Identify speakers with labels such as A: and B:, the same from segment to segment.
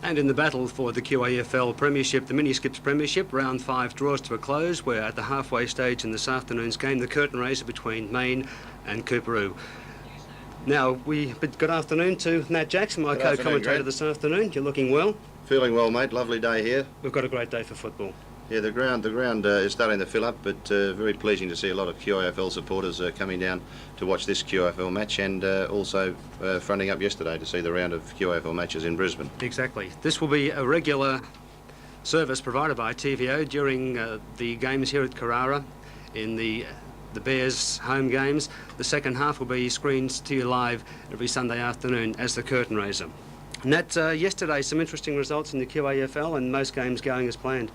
A: And in the battle for the QAFL Premiership, the Mini Skips Premiership, round 5 draws to a close. We're at the halfway stage in this afternoon's game, the curtain raiser between Mayne and Coorparoo. Now, good afternoon to Matt Jackson, my co-commentator this afternoon. You're looking well.
B: Feeling well, mate. Lovely day here.
A: We've got a great day for football.
B: Yeah, the ground is starting to fill up, but very pleasing to see a lot of QAFL supporters coming down to watch this QAFL match, and also fronting up yesterday to see the round of QAFL matches in Brisbane.
A: Exactly. This will be a regular service provided by TVO during the games here at Carrara in the Bears' home games. The second half will be screened to you live every Sunday afternoon as the curtain raiser. And yesterday, some interesting results in the QAFL and most games going as planned.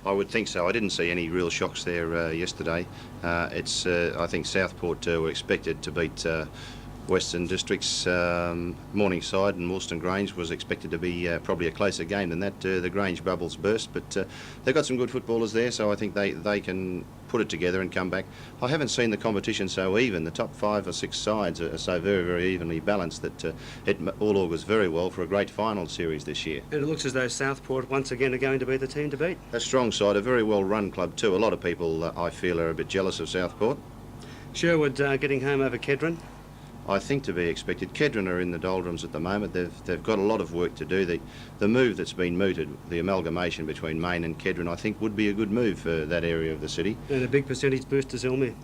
B: I would think so. I didn't see any real shocks there yesterday. I think Southport were expected to beat Western Districts. Morningside and Woolston Grange was expected to be probably a closer game than that. The Grange bubbles burst, but they've got some good footballers there, so I think they can put it together and come back. I haven't seen the competition so even. The top 5 or 6 sides are so very, very evenly balanced that it all augurs very well for a great final series this year.
A: And it looks as though Southport once again are going to be the team to beat.
B: A strong side, a very well run club too. A lot of people I feel are a bit jealous of Southport.
A: Sherwood getting home over Kedron.
B: I think to be expected. Kedron are in the doldrums at the moment. They've got a lot of work to do. The move that's been mooted, the amalgamation between Mayne and Kedron, I think would be a good move for that area of the city.
A: And a big percentage boost to Zilmere.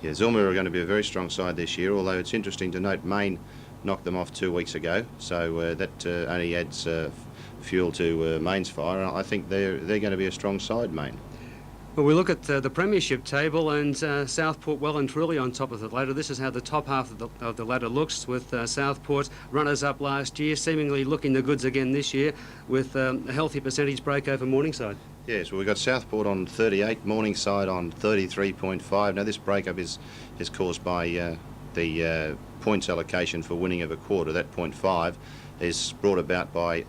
B: Yeah, Zilmere are going to be a very strong side this year, although it's interesting to note Mayne knocked them off 2 weeks ago, so that only adds fuel to Mayne's fire. I think they're going to be a strong side, Mayne.
A: Well, we look at the Premiership table, and Southport well and truly on top of the ladder. This is how the top half of the ladder looks, with Southport runners-up last year, seemingly looking the goods again this year, with a healthy percentage break over Morningside.
B: Yes, well, we've got Southport on 38, Morningside on 33.5. Now, this breakup is caused by the points allocation for winning of a quarter. That 0.5 is brought about by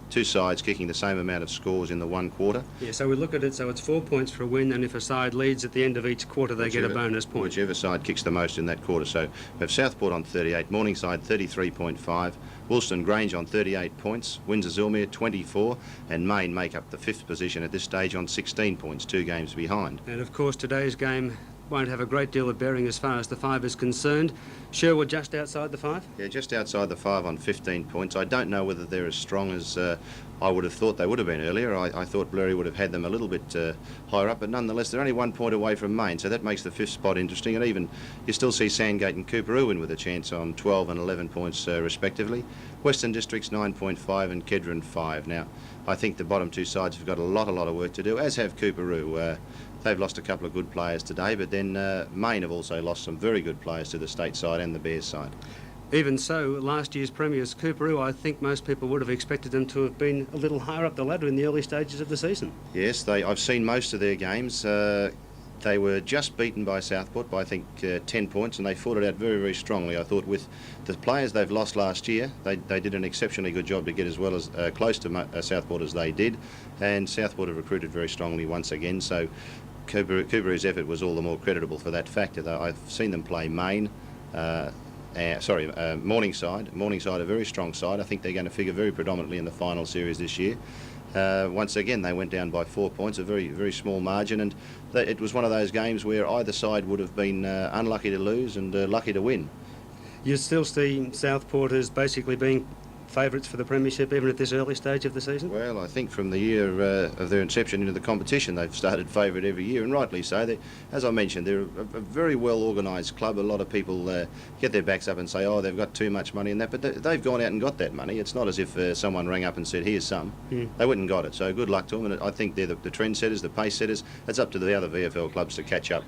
B: two sides kicking the same amount of scores in the one quarter.
A: Yeah, so we look at it, so it's 4 points for a win, and if a side leads at the end of each quarter, they get a bonus point.
B: Whichever side kicks the most in that quarter. So we have Southport on 38, Morningside 33.5, Woolston Grange on 38 points, Windsor-Zilmere 24, and Mayne make up the 5th position at this stage on 16 points, 2 games behind.
A: And of course, today's game won't have a great deal of bearing as far as the 5 is concerned. Sherwood just outside the 5?
B: Yeah, just outside the 5 on 15 points. I don't know whether they're as strong as I would have thought they would have been earlier. I thought Blurry would have had them a little bit higher up, but nonetheless they're only 1 point away from Mayne, so that makes the 5th spot interesting. And even you still see Sandgate and Coorparoo in with a chance on 12 and 11 points respectively. Western Districts 9.5 and Kedron 5. Now, I think the bottom 2 sides have got a lot of work to do, as have Coorparoo. They've lost a couple of good players today, but then Mayne have also lost some very good players to the state side and the Bears side.
A: Even so, last year's premiers, Coorparoo, I think most people would have expected them to have been a little higher up the ladder in the early stages of the season.
B: Yes, I've seen most of their games. They were just beaten by Southport by, I think, 10 points, and they fought it out very, very strongly. I thought with the players they've lost last year, they did an exceptionally good job to get as well as close to Southport as they did, and Southport have recruited very strongly once again, so Coorparoo's effort was all the more creditable for that factor. I've seen them play Mayne, Morningside. Morningside, a very strong side. I think they're going to figure very predominantly in the final series this year. Once again, they went down by 4 points, a very, very small margin, and it was one of those games where either side would have been unlucky to lose and lucky to win.
A: You still see Southport as basically being favourites for the Premiership even at this early stage of the season?
B: Well, I think from the year of their inception into the competition, they've started favourite every year, and rightly so. As I mentioned, they're a very well organised club. A lot of people get their backs up and say, oh, they've got too much money and that, but they've gone out and got that money. It's not as if someone rang up and said, here's some. They went and got it, so good luck to them, and I think they're the trendsetters, the pace setters. It's up to the other VFL clubs to catch up.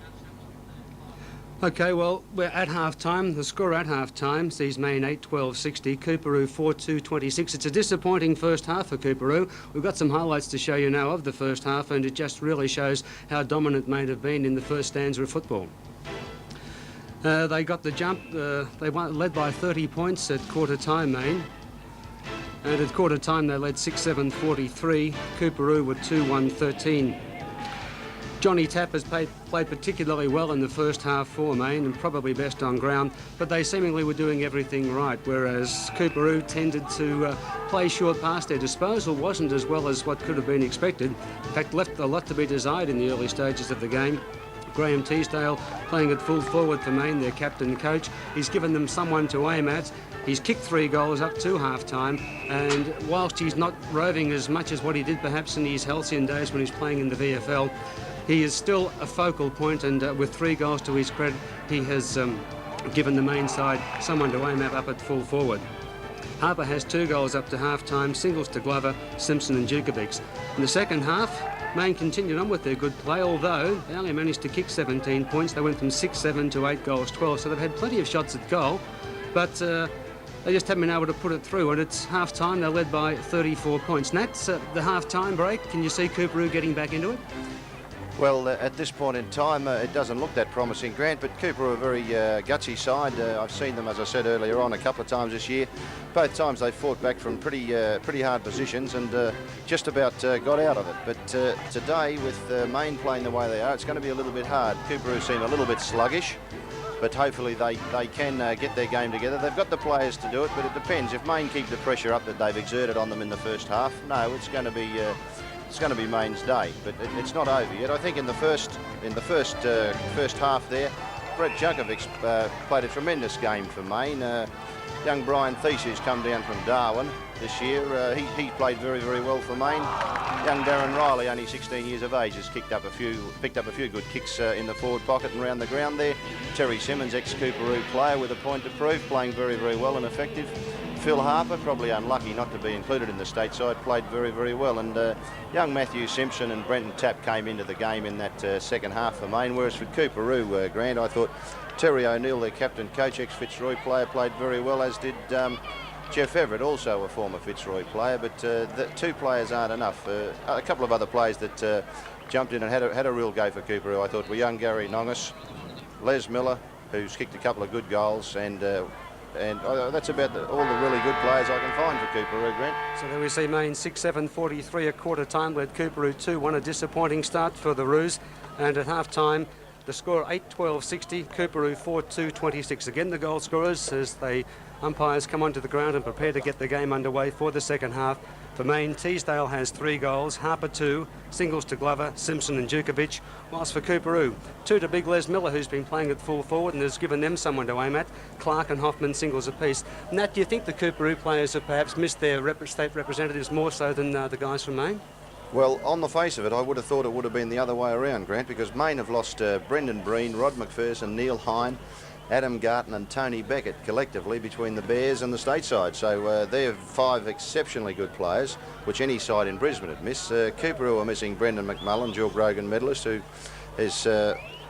A: OK, well, we're at half-time. The score at half-time sees Mayne 8-12-60, Coorparoo 4-2-26. It's a disappointing first half for Coorparoo. We've got some highlights to show you now of the first half, and it just really shows how dominant Mayne have been in the first stanza of football. They got the jump. They led by 30 points at quarter-time, Mayne. And at quarter-time, they led 6-7-43. Coorparoo were 2-1-13. Johnny Tapp has played particularly well in the first half for Mayne and probably best on ground, but they seemingly were doing everything right, whereas Coorparoo tended to play short past their disposal, wasn't as well as what could have been expected. In fact, left a lot to be desired in the early stages of the game. Graham Teasdale playing at full forward for Mayne, their captain coach. He's given them someone to aim at. He's kicked 3 goals up to half-time, and whilst he's not roving as much as what he did perhaps in his halcyon days when he's playing in the VFL, he is still a focal point, and with 3 goals to his credit, he has given the Mayne side someone to aim at up at full forward. Harper has 2 goals up to half-time, singles to Glover, Simpson and Djukovic. In the second half, Mayne continued on with their good play, although they only managed to kick 17 points. They went from 6-7 to 8 goals 12, so they've had plenty of shots at goal, but they just haven't been able to put it through, and it's half-time. They're led by 34 points. Nat, the half-time break, can you see Coorparoo getting back into it?
B: Well, at this point in time, it doesn't look that promising, Grant, but Coorparoo are a very gutsy side. I've seen them, as I said earlier on, a couple of times this year. Both times they fought back from pretty hard positions and just about got out of it. But today, with Mayne playing the way they are, it's going to be a little bit hard. Coorparoo seem a little bit sluggish, but hopefully they can get their game together. They've got the players to do it, but it depends. If Mayne keep the pressure up that they've exerted on them in the first half, no, it's going to be Mayne's day, but it's not over yet. I think in the first half there, Brett Djukovic played a tremendous game for Mayne. Young Brian Thies, who's come down from Darwin this year, he played very, very well for Mayne. Young Darren Riley, only 16 years of age, has picked up a few good kicks in the forward pocket and around the ground there. Terry Simmons, ex-Coorparoo player with a point to prove, playing very, very well and effective. Phil Harper, probably unlucky not to be included in the stateside, played very, very well. And young Matthew Simpson and Brenton Tapp came into the game in that second half for Mayne. Whereas for Coorparoo, Grant, I thought Terry O'Neill, their captain coach, ex-Fitzroy player, played very well, as did Jeff Everett, also a former Fitzroy player. But the 2 players aren't enough. A couple of other players that jumped in and had a real go for Coorparoo, I thought, were young Gary Nongus, Les Miller, who's kicked a couple of good goals, and that's about all the really good players I can find for Coorparoo, Grant.
A: So there we see Mayne 6-7-43 at quarter time, led Coorparoo 2-1, a disappointing start for the Roos, and at half time the score 8-12-60, Coorparoo 4-2-26. Again the goal scorers as the umpires come onto the ground and prepare to get the game underway for the second half. For Mayne, Teasdale has 3 goals, Harper 2, singles to Glover, Simpson and Djukovic, whilst for Coorparoo, 2 to big Les Miller, who's been playing at full forward and has given them someone to aim at. Clark and Hoffman singles apiece. Nat, do you think the Coorparoo players have perhaps missed their state representatives more so than the guys from Mayne?
B: Well, on the face of it, I would have thought it would have been the other way around, Grant, because Mayne have lost Brendan Breen, Rod McPherson, Neil Hine, Adam Garton and Tony Beckett collectively between the Bears and the stateside. So they're 5 exceptionally good players, which any side in Brisbane would miss. Coorparoo are missing Brendan McMullen, Jill Grogan medalist, who is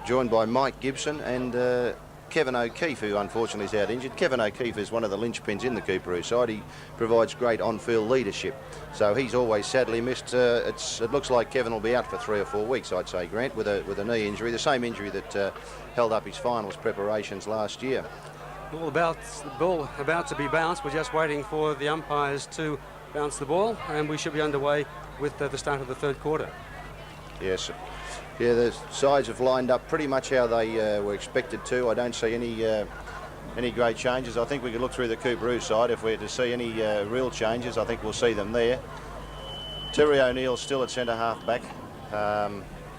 B: joined by Mike Gibson and Kevin O'Keefe, who unfortunately is out injured. Kevin O'Keefe is one of the linchpins in the Coorparoo side. He provides great on-field leadership. So he's always sadly missed. It looks like Kevin will be out for 3 or 4 weeks, I'd say, Grant, with a knee injury, the same injury that held up his finals preparations last year.
A: The ball about to be bounced. We're just waiting for the umpires to bounce the ball, and we should be underway with the start of the third quarter.
B: Yes. Yeah, the sides have lined up pretty much how they were expected to. I don't see any great changes. I think we could look through the Coorparoo side. If we're to see any real changes, I think we'll see them there. Terry O'Neill still at centre half back.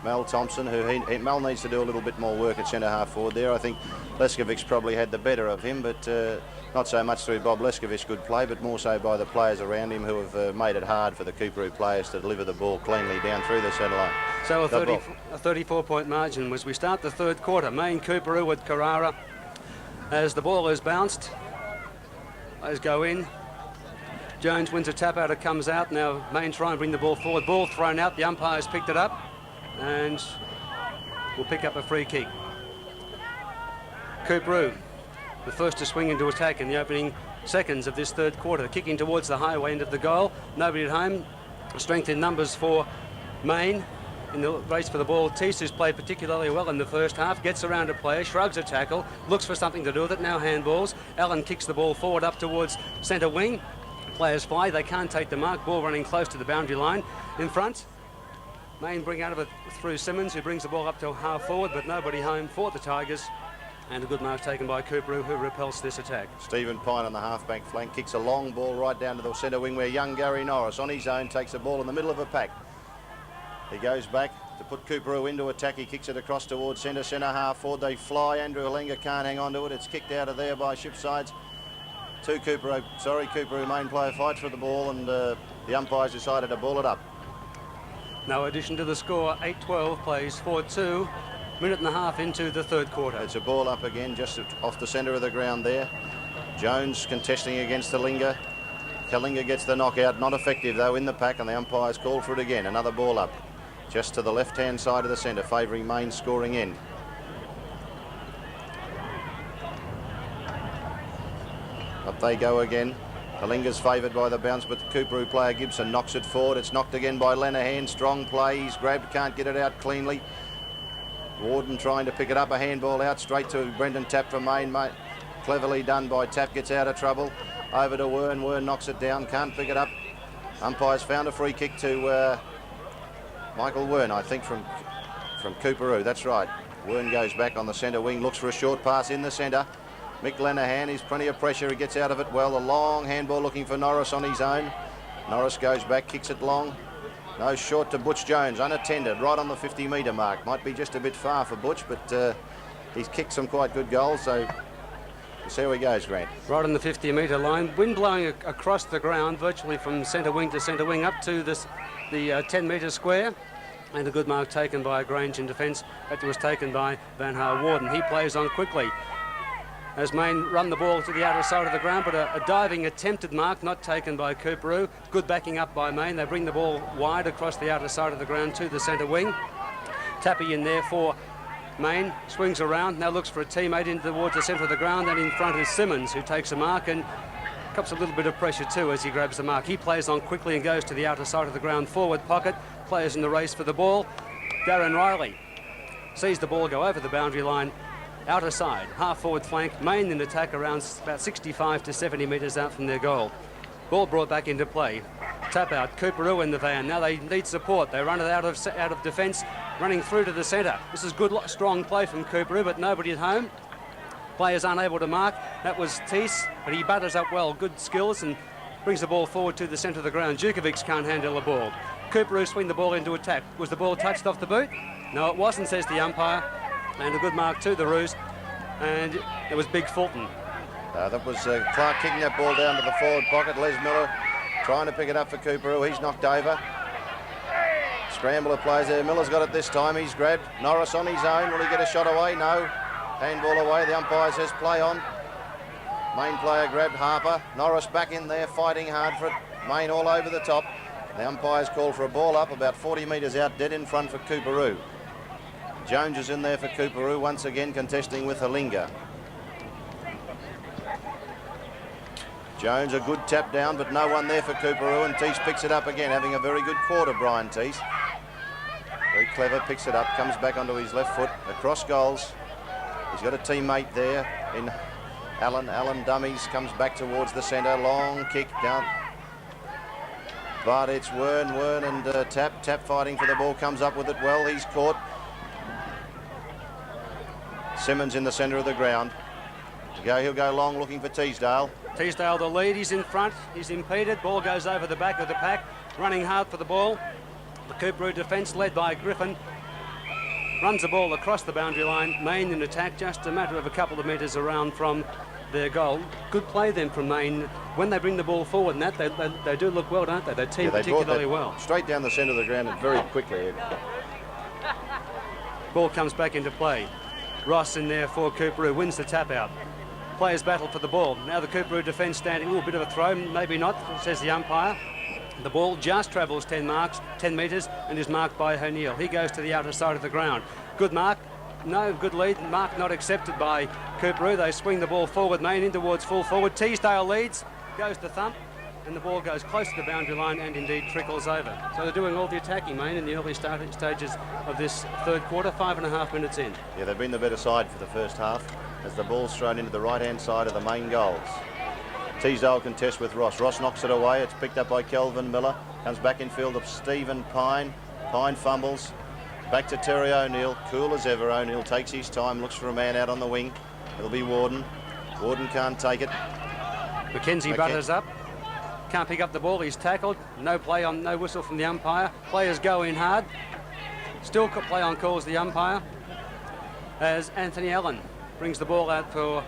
B: Mel Thompson, Mel needs to do a little bit more work at centre half forward there. I think Leskovic's probably had the better of him, but not so much through Bob Leskovic's good play, but more so by the players around him who have made it hard for the Coorparoo players to deliver the ball cleanly down through the centre line.
A: So a 34-point margin as we start the third quarter. Mayne Coorparoo with Carrara. As the ball is bounced, those go in. Jones wins a tap out, it comes out. Now Mayne try and bring the ball forward. Ball thrown out, the umpire's picked it up and will pick up a free kick. Coorparoo, the first to swing into attack in the opening seconds of this third quarter. Kicking towards the highway end of the goal. Nobody at home. Strength in numbers for Mayne in the race for the ball. Teese, who's played particularly well in the first half, gets around a player, shrugs a tackle, looks for something to do with it. Now handballs. Allen kicks the ball forward up towards centre wing. Players fly, they can't take the mark. Ball running close to the boundary line. In front, Mayne bring out of it through Simmons, who brings the ball up to half forward, but nobody home for the Tigers. And a good mark taken by Coorparoo, who repels this attack.
B: Stephen Pine on the half-back flank kicks a long ball right down to the centre wing, where young Gary Norris on his own takes the ball in the middle of a pack. He goes back to put Coorparoo into attack. He kicks it across towards centre half forward. They fly. Andrew Halenga can't hang on to it. It's kicked out of there by Shipsides. Coorparoo main player fights for the ball, and the umpires decided to ball it up.
A: No addition to the score. 8-12 plays 4-2. Minute and a half into the third quarter.
B: It's a ball up again, just off the centre of the ground there. Jones contesting against Halenga. Halenga gets the knockout. Not effective, though, in the pack, and the umpires call for it again. Another ball up, just to the left-hand side of the centre, favouring Mayne's scoring end. Up they go again. Halenga's favoured by the bounce, but the Coorparoo player Gibson knocks it forward. It's knocked again by Lenihan. Strong play. He's grabbed, can't get it out cleanly. Warden trying to pick it up, a handball out straight to Brendan Tapp from Mayne. Cleverly done by Tapp, gets out of trouble. Over to Wern. Wern knocks it down, can't pick it up. Umpires found a free kick to Michael Wern, I think, from Coorparoo. That's right. Wern goes back on the centre wing, looks for a short pass in the centre. Mick Lenihan, he's plenty of pressure, he gets out of it well. A long handball looking for Norris on his own. Norris goes back, kicks it long. No, short to Butch Jones, unattended, right on the 50-metre mark. Might be just a bit far for Butch, but he's kicked some quite good goals, so we'll see how he goes, Grant.
A: Right on the 50-metre line, wind blowing across the ground, virtually from centre wing to centre wing, up to the 10-metre square. And a good mark taken by Grange in defence. That was taken by Van Haar Warden. He plays on quickly as Mayne run the ball to the outer side of the ground, but a diving attempted mark not taken by Coorparoo. Good backing up by Mayne. They bring the ball wide across the outer side of the ground to the centre wing. Tappy in there for Mayne, swings around, now looks for a teammate in towards the centre of the ground, and in front is Simmons, who takes a mark and cops a little bit of pressure too as he grabs the mark. He plays on quickly and goes to the outer side of the ground forward pocket. Players in the race for the ball. Darren Riley sees the ball go over the boundary line. Outer side, half forward flank, Mayne in attack around about 65 to 70 metres out from their goal. Ball brought back into play. Tap out, Coorparoo in the van. Now they need support. They run it out of defence, running through to the centre. This is good, strong play from Coorparoo, but nobody at home. Players unable to mark. That was Teese, but he butters up well. Good skills and brings the ball forward to the centre of the ground. Djukovic can't handle the ball. Coorparoo swing the ball into attack. Was the ball touched off the boot? No, it wasn't, says the umpire. And a good mark to the Roos, and it was Big Fulton.
B: That was Clark kicking that ball down to the forward pocket. Les Miller trying to pick it up for Coorparoo. He's knocked over. Scramble of plays there. Miller's got it this time. He's grabbed. Norris on his own. Will he get a shot away? No. Handball away. The umpire says play on. Mayne player grabbed Harper. Norris back in there fighting hard for it. Mayne all over the top. The umpires call for a ball up about 40 metres out, dead in front for Coorparoo. Jones is in there for Coorparoo, once again contesting with Halenga. Jones, a good tap down, but no one there for Coorparoo, and Teese picks it up again, having a very good quarter, Brian Teese. Very clever, picks it up, comes back onto his left foot, across goals. He's got a teammate there in Allen. Allen dummies, comes back towards the centre, long kick down. But it's Wern and Tap fighting for the ball, comes up with it well, he's caught. Simmons in the centre of the ground. He'll go long looking for Teesdale.
A: Teesdale the lead, he's in front, he's impeded, ball goes over the back of the pack, running hard for the ball. The Coorparoo defence led by Griffin runs the ball across the boundary line. Mayne in attack, just a matter of a couple of metres around from their goal. Good play then from Mayne. When they bring the ball forward and that, they do look well, don't they? They team particularly well.
B: Straight down the centre of the ground and very quickly.
A: Ball comes back into play. Ross in there for Coorparoo, wins the tap out. Players battle for the ball. Now the Coorparoo defence standing, a little bit of a throw, maybe not, says the umpire. The ball just travels 10 metres and is marked by O'Neill. He goes to the outer side of the ground. Good mark, no, good lead. Mark not accepted by Coorparoo. They swing the ball forward, Mayne in towards full forward. Teesdale leads, goes to thump, and the ball goes close to the boundary line and indeed trickles over. So they're doing all the attacking, Mayne, in the early starting stages of this third quarter, 5.5 minutes in.
B: Yeah, they've been the better side for the first half as the ball's thrown into the right-hand side of the main goals. Teesdale contests with Ross. Ross knocks it away. It's picked up by Kelvin Miller. Comes back in field of Stephen Pine. Pine fumbles. Back to Terry O'Neill. Cool as ever. O'Neill takes his time, looks for a man out on the wing. It'll be Warden. Warden can't take it.
A: Mackenzie butters up. Can't pick up the ball. He's tackled. No play on, no whistle from the umpire. Players go in hard. Still play on calls the umpire as Anthony Allen brings the ball out for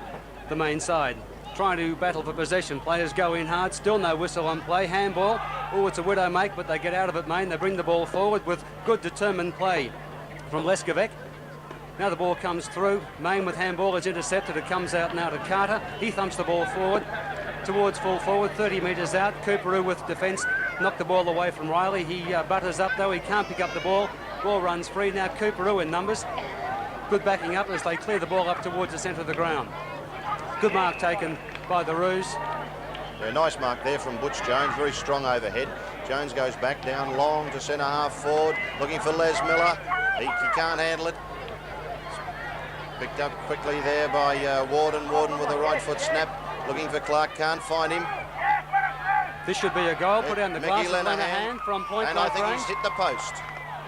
A: the Mayne side. Trying to battle for possession. Players go in hard. Still no whistle on play. Handball. Oh, it's a widow make, but they get out of it, Mayne. They bring the ball forward with good determined play from Leskovec. Now the ball comes through. Mayne with handball is intercepted. It comes out now to Carter. He thumps the ball forward towards full forward, 30 metres out. Coorparoo with defence knocked the ball away from Riley. He butters up though. He can't pick up the ball. Ball runs free. Now Coorparoo in numbers. Good backing up as they clear the ball up towards the centre of the ground. Good mark taken by the Roos.
B: Yeah, nice mark there from Butch Jones, very strong overhead. Jones goes back down long to centre half forward, looking for Les Miller. He can't handle it. Picked up quickly there by Warden. Warden with a right foot snap, looking for Clark, can't find him.
A: This should be a goal. Put down the glass of Lenahan from point
B: and I
A: blank
B: think
A: range.
B: he's hit the post.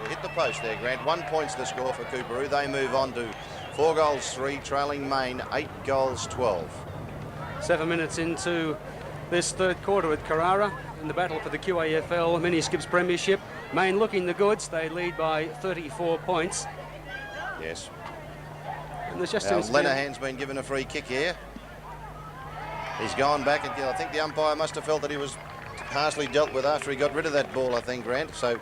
B: He hit the post there, Grant. 1 point's the score for Coorparoo. They move on to 4 goals 3, trailing Mayne 8 goals 12.
A: 7 minutes into this third quarter at Carrara in the battle for the QAFL Mini Skips Premiership. Mayne looking the goods. They lead by 34 points.
B: Yes.
A: And there's just
B: Now, Lenahan's been given a free kick here. He's gone back, and I think the umpire must have felt that he was harshly dealt with after he got rid of that ball, I think, Grant. So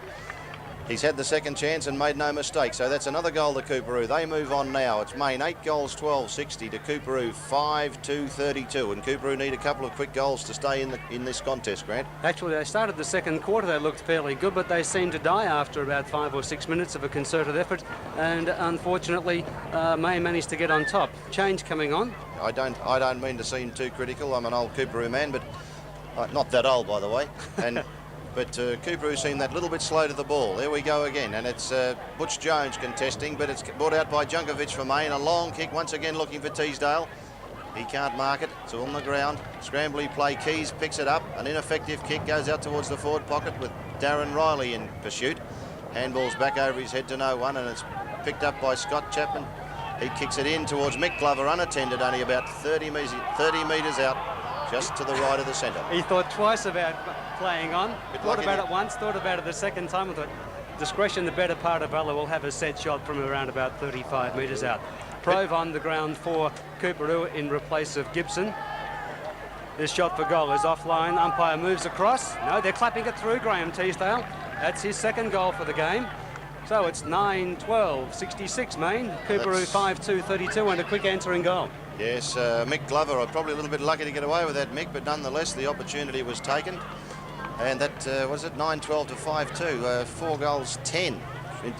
B: he's had the second chance and made no mistake. So that's another goal to Coorparoo. They move on now. It's Mayne 8 goals 12-60 to Coorparoo 5-2-32. And Coorparoo need a couple of quick goals to stay in this contest, Grant.
A: Actually, they started the second quarter. They looked fairly good, but they seemed to die after about 5 or 6 minutes of a concerted effort. And unfortunately, Mayne managed to get on top. Change coming on.
B: I don't mean to seem too critical. I'm an old Coorparoo man, but not that old, by the way. And but Coorparoo seemed that little bit slow to the ball. There we go again, and it's Butch Jones contesting, but it's brought out by Junkovic for Mayne. A long kick, once again looking for Teasdale. He can't mark it. It's on the ground. Scrambly play. Keys picks it up. An ineffective kick goes out towards the forward pocket with Darren Riley in pursuit. Handball's back over his head to no one, and it's picked up by Scott Chapman. He kicks it in towards Mick Glover, unattended, only about 30 metres out, just to the right of the centre.
A: He thought twice about playing on. Thought about it once, thought about it the second time. I thought, discretion, the better part of valour. Will have a set shot from around about 35 metres out. Prove on the ground for Coorparoo in replace of Gibson. This shot for goal is offline. Umpire moves across. No, they're clapping it through, Graham Teasdale. That's his second goal for the game. So it's 9-12-66 Mayne. Coorparoo 5-2-32 and a quick answering goal.
B: Yes, Mick Glover, probably a little bit lucky to get away with that, Mick, but nonetheless the opportunity was taken. And that, was it 9-12 to 5-2, 4 goals 10.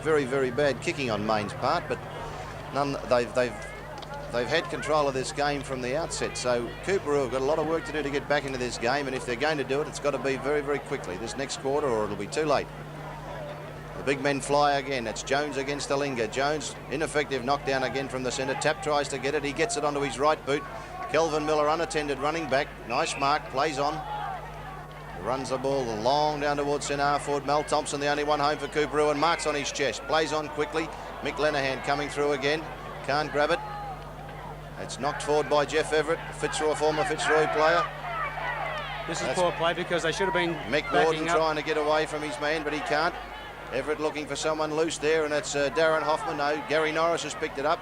B: Very, very bad kicking on Mayne's part, but they've had control of this game from the outset. So Coorparoo have got a lot of work to do to get back into this game, and if they're going to do it, it's got to be very, very quickly this next quarter, or it'll be too late. The big men fly again. It's Jones against Alinga. Jones, ineffective knockdown again from the centre. Tap tries to get it. He gets it onto his right boot. Kelvin Miller unattended, running back. Nice mark, plays on. Runs the ball long down towards centre half forward. Mel Thompson, the only one home for Coorparoo, and marks on his chest. Plays on quickly. Mick Lenahan coming through again. Can't grab it. It's knocked forward by Jeff Everett, Fitzroy, former Fitzroy player.
A: This is poor play because they should have been
B: Mick Warden trying to get away from his man, but he can't. Everett looking for someone loose there, and it's Darren Hoffman. No, Gary Norris has picked it up.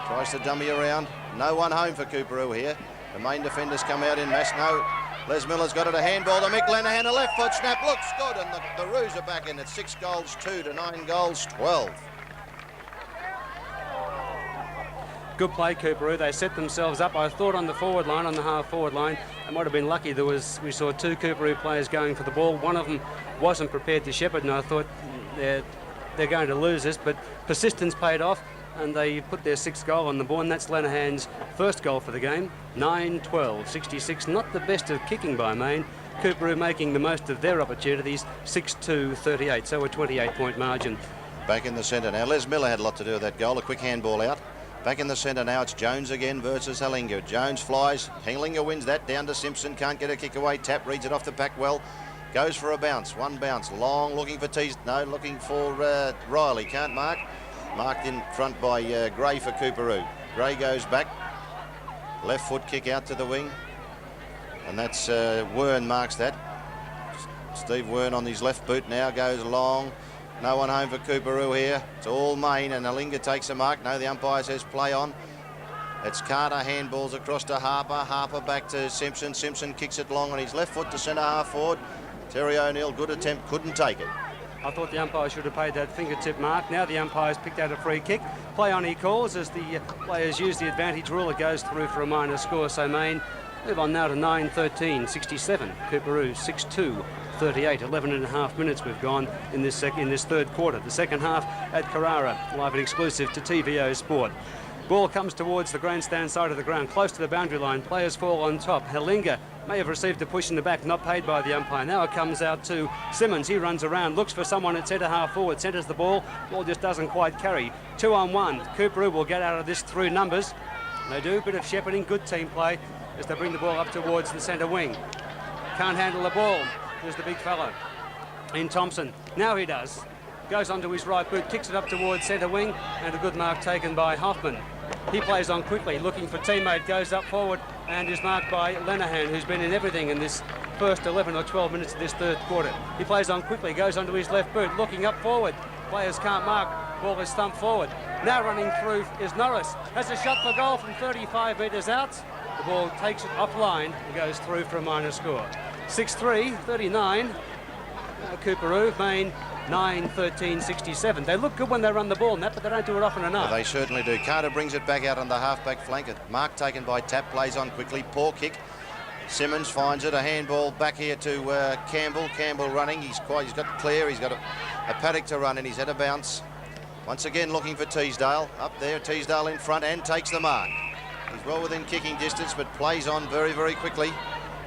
B: Tries to dummy around. No one home for Coorparoo here. The main defenders come out in mass. No, Les Miller's got it, a handball to Mick Lenahan, a left foot snap. Looks good, and the Roos are back in at 6 goals 2 to 9 goals 12.
A: Good play, Coorparoo. They set themselves up. I thought on the forward line, on the half forward line, they might have been lucky. We saw 2 Coorparoo players going for the ball. One of them wasn't prepared to shepherd, and I thought they're going to lose this, but persistence paid off, and they put their 6th goal on the board, and that's Lenahan's first goal for the game. 9-12-66. Not the best of kicking by Mayne. Coorparoo making the most of their opportunities. 6-2-38, so a 28-point margin.
B: Back in the centre now. Les Miller had a lot to do with that goal. A quick handball out. Back in the centre now, it's Jones again versus Hellinger. Jones flies. Hellinger wins that down to Simpson. Can't get a kick away. Tap reads it off the pack well. Goes for a bounce. One bounce. Long looking for looking for Riley. Can't mark. Marked in front by Gray for Coorparoo. Gray goes back. Left foot kick out to the wing. And that's Wern marks that. Steve Wern on his left boot now goes long. No one home for Coorparoo here. It's all Mayne, and Alinga takes a mark. No, the umpire says play on. It's Carter, handballs across to Harper. Harper back to Simpson. Simpson kicks it long on his left foot to centre half forward. Terry O'Neill, good attempt, couldn't take it.
A: I thought the umpire should have paid that fingertip mark. Now the umpire's picked out a free kick. Play on he calls as the players use the advantage rule. It goes through for a minor score. So Mayne move on now to 9-13, 67. Coorparoo 6-2. 38, 11 and a half minutes we've gone in this third quarter. The second half at Carrara, live and exclusive to TVO Sport. Ball comes towards the grandstand side of the ground, close to the boundary line. Players fall on top. Alinga may have received a push in the back, not paid by the umpire. Now it comes out to Simmons. He runs around, looks for someone at centre half forward, centres the ball. Ball just doesn't quite carry. 2-on-1. Coorparoo will get out of this through numbers. They do a bit of shepherding, good team play as they bring the ball up towards the centre wing. Can't handle the ball. There's the big fellow in Thompson. Now he does. Goes onto his right boot, kicks it up towards centre wing, and a good mark taken by Hoffman. He plays on quickly, looking for teammate, goes up forward, and is marked by Lenihan, who's been in everything in this first 11 or 12 minutes of this third quarter. He plays on quickly, goes onto his left boot, looking up forward. Players can't mark, ball is thumped forward. Now running through is Norris. Has a shot for goal from 35 metres out. The ball takes it offline and goes through for a minor score. 6-3, 39. Coorparoo, Mayne 9-13, 67. They look good when they run the ball, Nat, but they don't do it often enough.
B: Well, they certainly do. Carter brings it back out on the half-back flank. A mark taken by Tapp, plays on quickly. Poor kick. Simmons finds it. A handball back here to Campbell. Campbell running. He's got clear. He's got a paddock to run, and he's had a bounce. Once again looking for Teasdale. Up there, Teasdale in front and takes the mark. He's well within kicking distance, but plays on very, very quickly.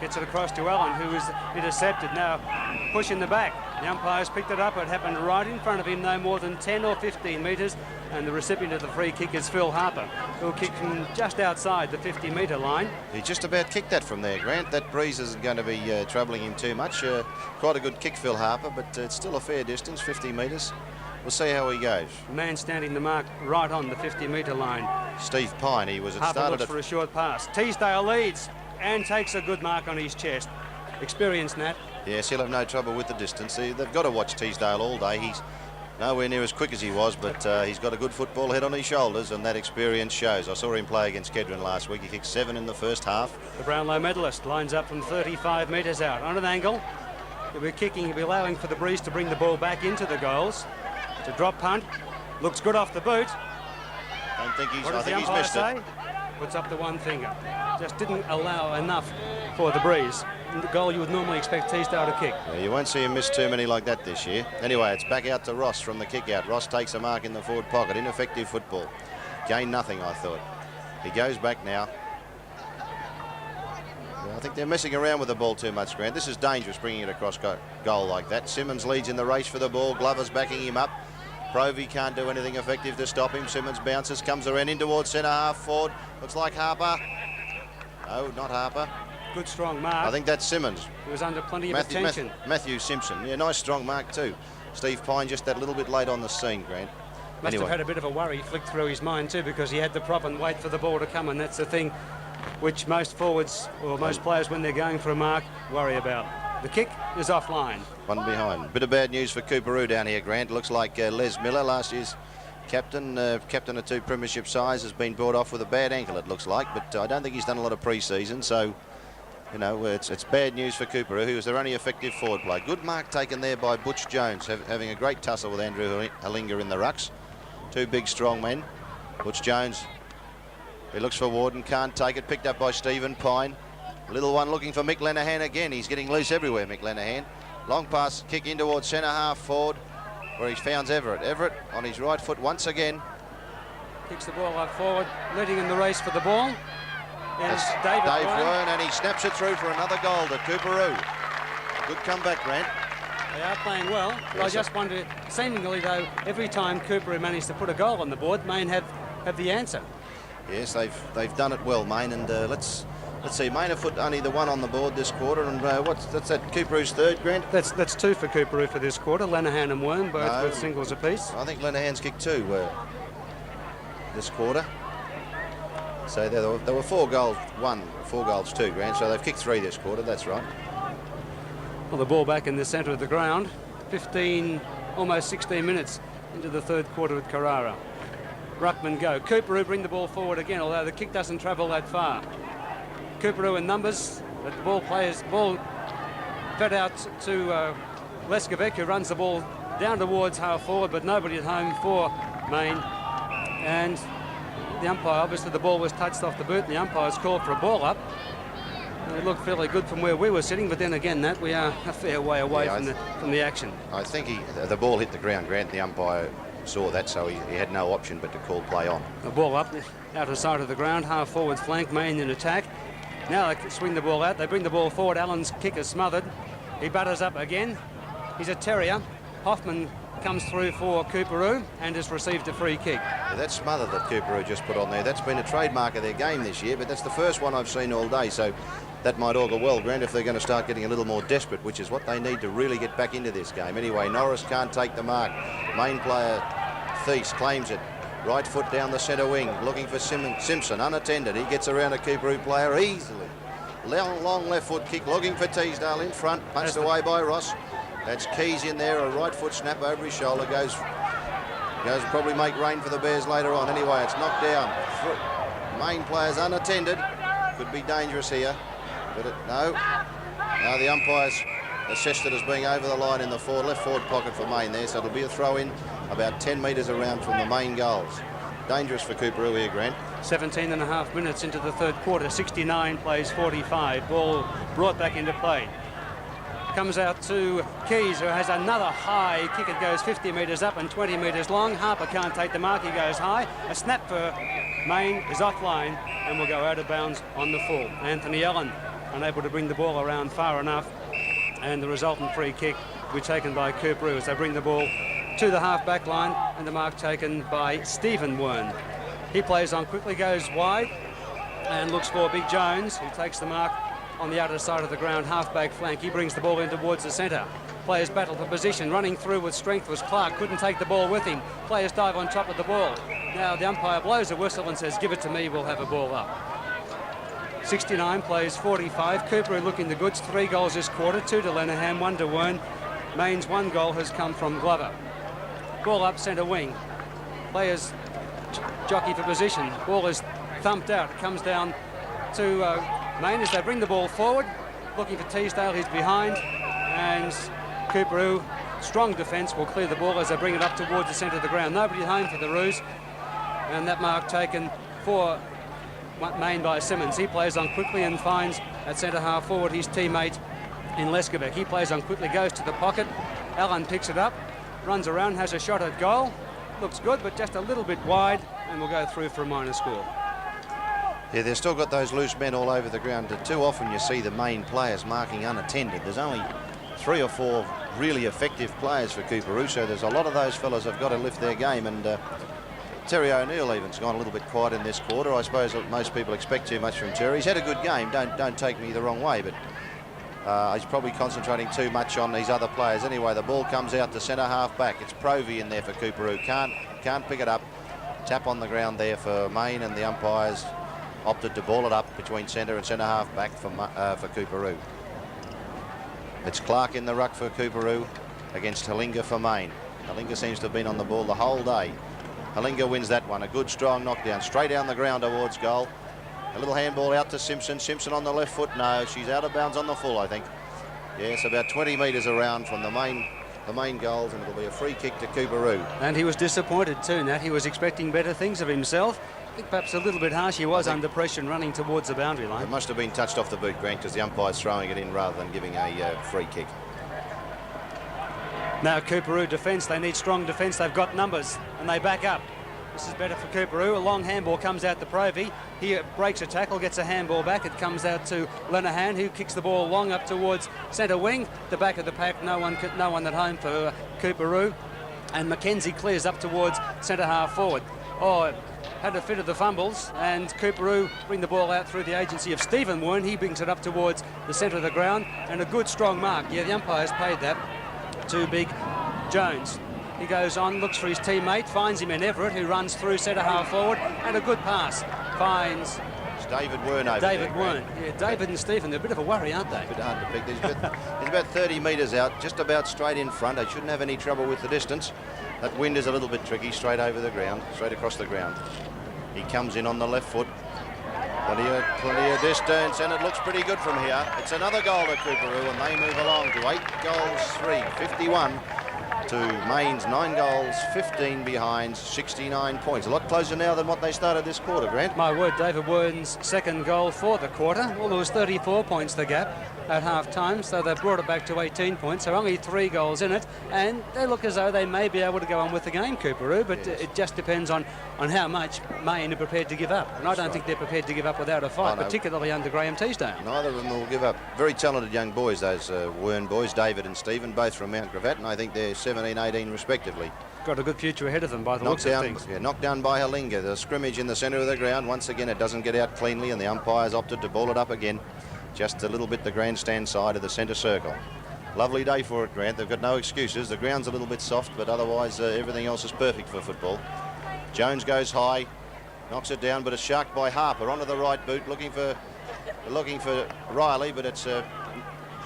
A: Gets it across to Allen, who is intercepted. Now push in the back. The umpire's picked it up. It happened right in front of him, no more than 10 or 15 metres. And the recipient of the free kick is Phil Harper, who'll kick from just outside the 50-metre line.
B: He just about kicked that from there, Grant. That breeze isn't going to be troubling him too much. Quite a good kick, Phil Harper, but it's still a fair distance, 50 metres. We'll see how he goes.
A: The man standing the mark right on the 50-metre line.
B: Steve Pine, he was. It
A: Harper
B: started
A: looks for a short pass. Teasdale leads and takes a good mark on his chest. Experienced, Nat.
B: Yes, he'll have no trouble with the distance. They've got to watch Teasdale all day. He's nowhere near as quick as he was, but he's got a good football head on his shoulders, and that experience shows. I saw him play against Kedron last week. He kicked 7 in the first half.
A: The Brownlow medalist lines up from 35 metres out. On an angle. He'll be kicking. He'll be allowing for the breeze to bring the ball back into the goals. It's a drop punt. Looks good off the boot.
B: I think he's
A: umpire
B: missed
A: say?
B: it.
A: Puts up the one finger. Just didn't allow enough for the breeze. The goal you would normally expect Teasdale to kick.
B: Yeah, you won't see him miss too many like that this year. Anyway, it's back out to Ross from the kick out. Ross takes a mark in the forward pocket. Ineffective football. Gained nothing, I thought. He goes back now. Well, I think they're messing around with the ball too much, Grant. This is dangerous, bringing it across goal like that. Simmons leads in the race for the ball. Glover's backing him up. Provey can't do anything effective to stop him. Simmons bounces, comes around in towards centre half forward. Looks like Harper. No, not Harper.
A: Good strong mark.
B: I think that's Simmons.
A: He was under plenty of attention.
B: Matthew Simpson. Yeah, nice strong mark too. Steve Pine just that little bit late on the scene, Grant.
A: Must have had a bit of a worry flick through his mind too, because he had to prop and wait for the ball to come, and that's the thing which most forwards or most players when they're going for a mark worry about. The kick is offline. One
B: behind. Bit of bad news for Coorparoo down here, Grant. Looks like Les Miller, last year's captain of 2 premiership sides, has been brought off with a bad ankle, it looks like. But I don't think he's done a lot of pre-season, so, you know, it's bad news for Coorparoo, who is their only effective forward play. Good mark taken there by Butch Jones, having a great tussle with Andrew Alinga in the rucks. 2 big, strong men. Butch Jones, he looks for Warden, can't take it. Picked up by Stephen Pine. Little one looking for Mick Lenihan again. He's getting loose everywhere, Mick Lenihan. Long pass, kick in towards centre half forward, where he found Everett. Everett on his right foot once again.
A: Kicks the ball up forward, leading in the race for the ball.
B: That's Dave Wern, and he snaps it through for another goal to Coorparoo. Good comeback, Grant.
A: They are playing well. Yes, I just wonder, seemingly though, every time Coorparoo managed to put a goal on the board, Mayne have the answer.
B: Yes, they've done it well, Mayne, and let's Let's see, Mayne Rd only the one on the board this quarter, and that's that Coorparoo's third, Grant?
A: That's two for Coorparoo for this quarter. Lenahan and Wern both with singles apiece.
B: I think Lenahan's kicked two this quarter. So there were 4 goals, 4 goals, 2, Grant. So they've kicked 3 this quarter, that's right.
A: Well, the ball back in the centre of the ground. 15, almost 16 minutes into the third quarter at Carrara. Ruckman go. Coorparoo bring the ball forward again, although the kick doesn't travel that far. Coorparoo in numbers, but the ball fed out to Leskovic, who runs the ball down towards half forward, but nobody at home for Mayne. And the umpire, obviously the ball was touched off the boot, and the umpire's called for a ball up. And it looked fairly good from where we were sitting, but then again, that we are a fair way away from the action.
B: I think the ball hit the ground, Grant. The umpire saw that, so he had no option but to call play on.
A: The ball up, outer side of the ground, half forward flank, Mayne in attack. Now they swing the ball out, they bring the ball forward, Allen's kick is smothered. He butters up again, he's a terrier. Hoffman comes through for Coorparoo and has received a free kick.
B: Yeah, that smother that Coorparoo just put on there, that's been a trademark of their game this year, but that's the first one I've seen all day, so that might augur well, Grant, if they're going to start getting a little more desperate, which is what they need to really get back into this game. Anyway, Norris can't take the mark. Main player Thies claims it. Right foot down the centre wing, looking for Simpson, unattended. He gets around a Coorparoo player easily. Long left foot kick, looking for Teasdale in front, punched away by Ross. That's Keys in there, a right foot snap over his shoulder, goes probably make rain for the Bears later on. Anyway, it's knocked down. Main players unattended, could be dangerous here, but no, the umpires assessed it as being over the line in the left forward pocket for Mayne there, so it'll be a throw in about 10 metres around from the main goals. Dangerous for Coorparoo here, Grant.
A: 17 and a half minutes into the third quarter, 69 plays 45, ball brought back into play. Comes out to Keys, who has another high kick. It goes 50 metres up and 20 metres long. Harper can't take the mark, he goes high. A snap for Mayne is offline and will go out of bounds on the full. Anthony Allen unable to bring the ball around far enough, and the resultant free kick will be taken by Coorparoo as they bring the ball to the half-back line, and the mark taken by Stephen Wern. He plays on quickly, goes wide and looks for Big Jones, who takes the mark on the outer side of the ground, half-back flank. He brings the ball in towards the centre. Players battle for position. Running through with strength was Clark. Couldn't take the ball with him. Players dive on top of the ball. Now the umpire blows a whistle and says, "Give it to me, we'll have a ball up." 69 plays 45. Coorparoo looking the goods. 3 goals this quarter, 2 to Lenahan, 1 to Wern. Mayne's 1 goal has come from Glover. Ball up centre wing. Players jockey for position. Ball is thumped out. It comes down to Mayne as they bring the ball forward. Looking for Teasdale, he's behind. And Coorparoo, strong defence, will clear the ball as they bring it up towards the centre of the ground. Nobody home for the Roos. And that mark taken for Mayne by Simmons. He plays on quickly and finds at centre half forward his teammate in Leskovic. He plays on quickly, goes to the pocket. Allen picks it up, runs around, has a shot at goal. Looks good, but just a little bit wide, and will go through for a minor score.
B: Yeah, they've still got those loose men all over the ground. Too often you see the main players marking unattended. There's only 3 or 4 really effective players for Coorparoo, so there's a lot of those fellas have got to lift their game, and Terry O'Neill even's gone a little bit quiet in this quarter. I suppose most people expect too much from Terry. He's had a good game, don't take me the wrong way, but he's probably concentrating too much on these other players. Anyway, the ball comes out to centre half back. It's Provey in there for Coorparoo. Can't pick it up. Tap on the ground there for Mayne, and the umpires opted to ball it up between centre and centre half back for Coorparoo. It's Clark in the ruck for Coorparoo against Halinga for Mayne. Halinga seems to have been on the ball the whole day. Halinga wins that one. A good strong knockdown straight down the ground towards goal. A little handball out to Simpson. Simpson on the left foot. No, she's out of bounds on the full, I think. Yes, about 20 metres around from the main goals, and it'll be a free kick to Coorparoo.
A: And he was disappointed too, Nat. He was expecting better things of himself. I think perhaps a little bit harsh. He was under pressure and running towards the boundary line.
B: It must have been touched off the boot, Grant, because the umpire's throwing it in rather than giving a free kick.
A: Now Coorparoo defence, they need strong defence. They've got numbers and they back up. This is better for Coorparoo. A long handball comes out to Provey. He breaks a tackle, gets a handball back. It comes out to Lenahan, who kicks the ball long up towards centre wing. The back of the pack, no one at home for Coorparoo. And Mackenzie clears up towards centre half forward. Oh, had a fit of the fumbles, and Coorparoo bring the ball out through the agency of Stephen Wern. He brings it up towards the centre of the ground, and a good strong mark. Yeah, the umpire's paid that to Big Jones. He goes on, looks for his teammate, finds him in Everett, who runs through centre half forward, and a good pass. Finds
B: David Wern over
A: David
B: there.
A: Wern. Yeah, David and Stephen, they're a bit of a worry, aren't they?
B: A bit hard to pick. He's about 30 metres out, just about straight in front. They shouldn't have any trouble with the distance. That wind is a little bit tricky, straight over the ground, straight across the ground. He comes in on the left foot. Plenty of distance, and it looks pretty good from here. It's another goal to Coorparoo, and they move along to 8 goals 3, 51 to Mayne's 9 goals, 15 behind, 69 points. A lot closer now than what they started this quarter, Grant.
A: My word, David Wern's second goal for the quarter. Well, there was 34 points the gap at half-time, so they brought it back to 18 points. So only 3 goals in it, and they look as though they may be able to go on with the game, Coorparoo, but
B: yes,
A: it just depends on how much Mayne are prepared to give up. And I don't think they're prepared to give up without a fight, particularly under Graham Teasdale.
B: Neither of them will give up. Very talented young boys, those Wern boys, David and Stephen, both from Mount Gravatt, and I think they're 17, 18 respectively.
A: Got a good future ahead of them by the looks of things.
B: Yeah, knocked down by Halinga. The scrimmage in the centre of the ground. Once again, it doesn't get out cleanly, and the umpires opted to ball it up again. Just a little bit the grandstand side of the centre circle. Lovely day for it, Grant. They've got no excuses. The ground's a little bit soft, but otherwise everything else is perfect for football. Jones goes high, knocks it down, but it's sharked by Harper onto the right boot, looking for Riley, but it's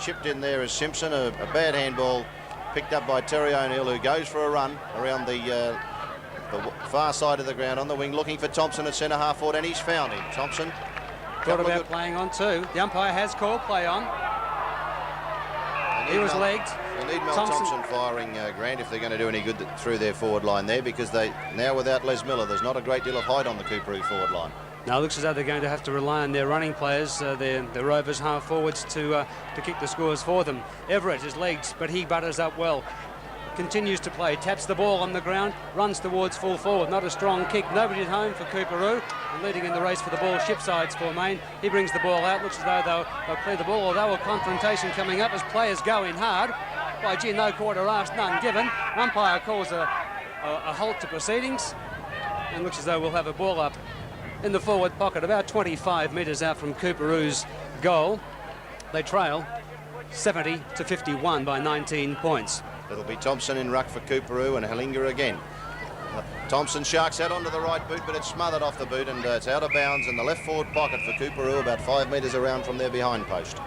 B: chipped in there as Simpson. A bad handball picked up by Terry O'Neill, who goes for a run around the far side of the ground on the wing, looking for Thompson at centre half forward, and he's found him. Thompson.
A: Thought about playing on too. The umpire has called play on. He was legged.
B: They need Mel Thompson firing, Grant, if they're going to do any good through their forward line there, because they now without Les Miller, there's not a great deal of height on the Coorparoo forward line.
A: Now it looks as though they're going to have to rely on their running players, their Rovers half forwards, to kick the scores for them. Everett is legged, but he butters up well. Continues to play, taps the ball on the ground, runs towards full forward. Not a strong kick, nobody at home for Coorparoo, and leading in the race for the ball, Shipsides for Mayne. He brings the ball out, looks as though they'll clear the ball, although a confrontation coming up as players go in hard. By gee, no quarter asked, none given. Umpire calls a halt to proceedings, and looks as though we'll have a ball up in the forward pocket, about 25 metres out from Coorparoo's goal. They trail 70 to 51 by 19 points.
B: It'll be Thompson in ruck for Coorparoo and Halinga again. Thompson sharks out onto the right boot, but it's smothered off the boot, and it's out of bounds in the left forward pocket for Coorparoo, about 5 metres around from their behind post.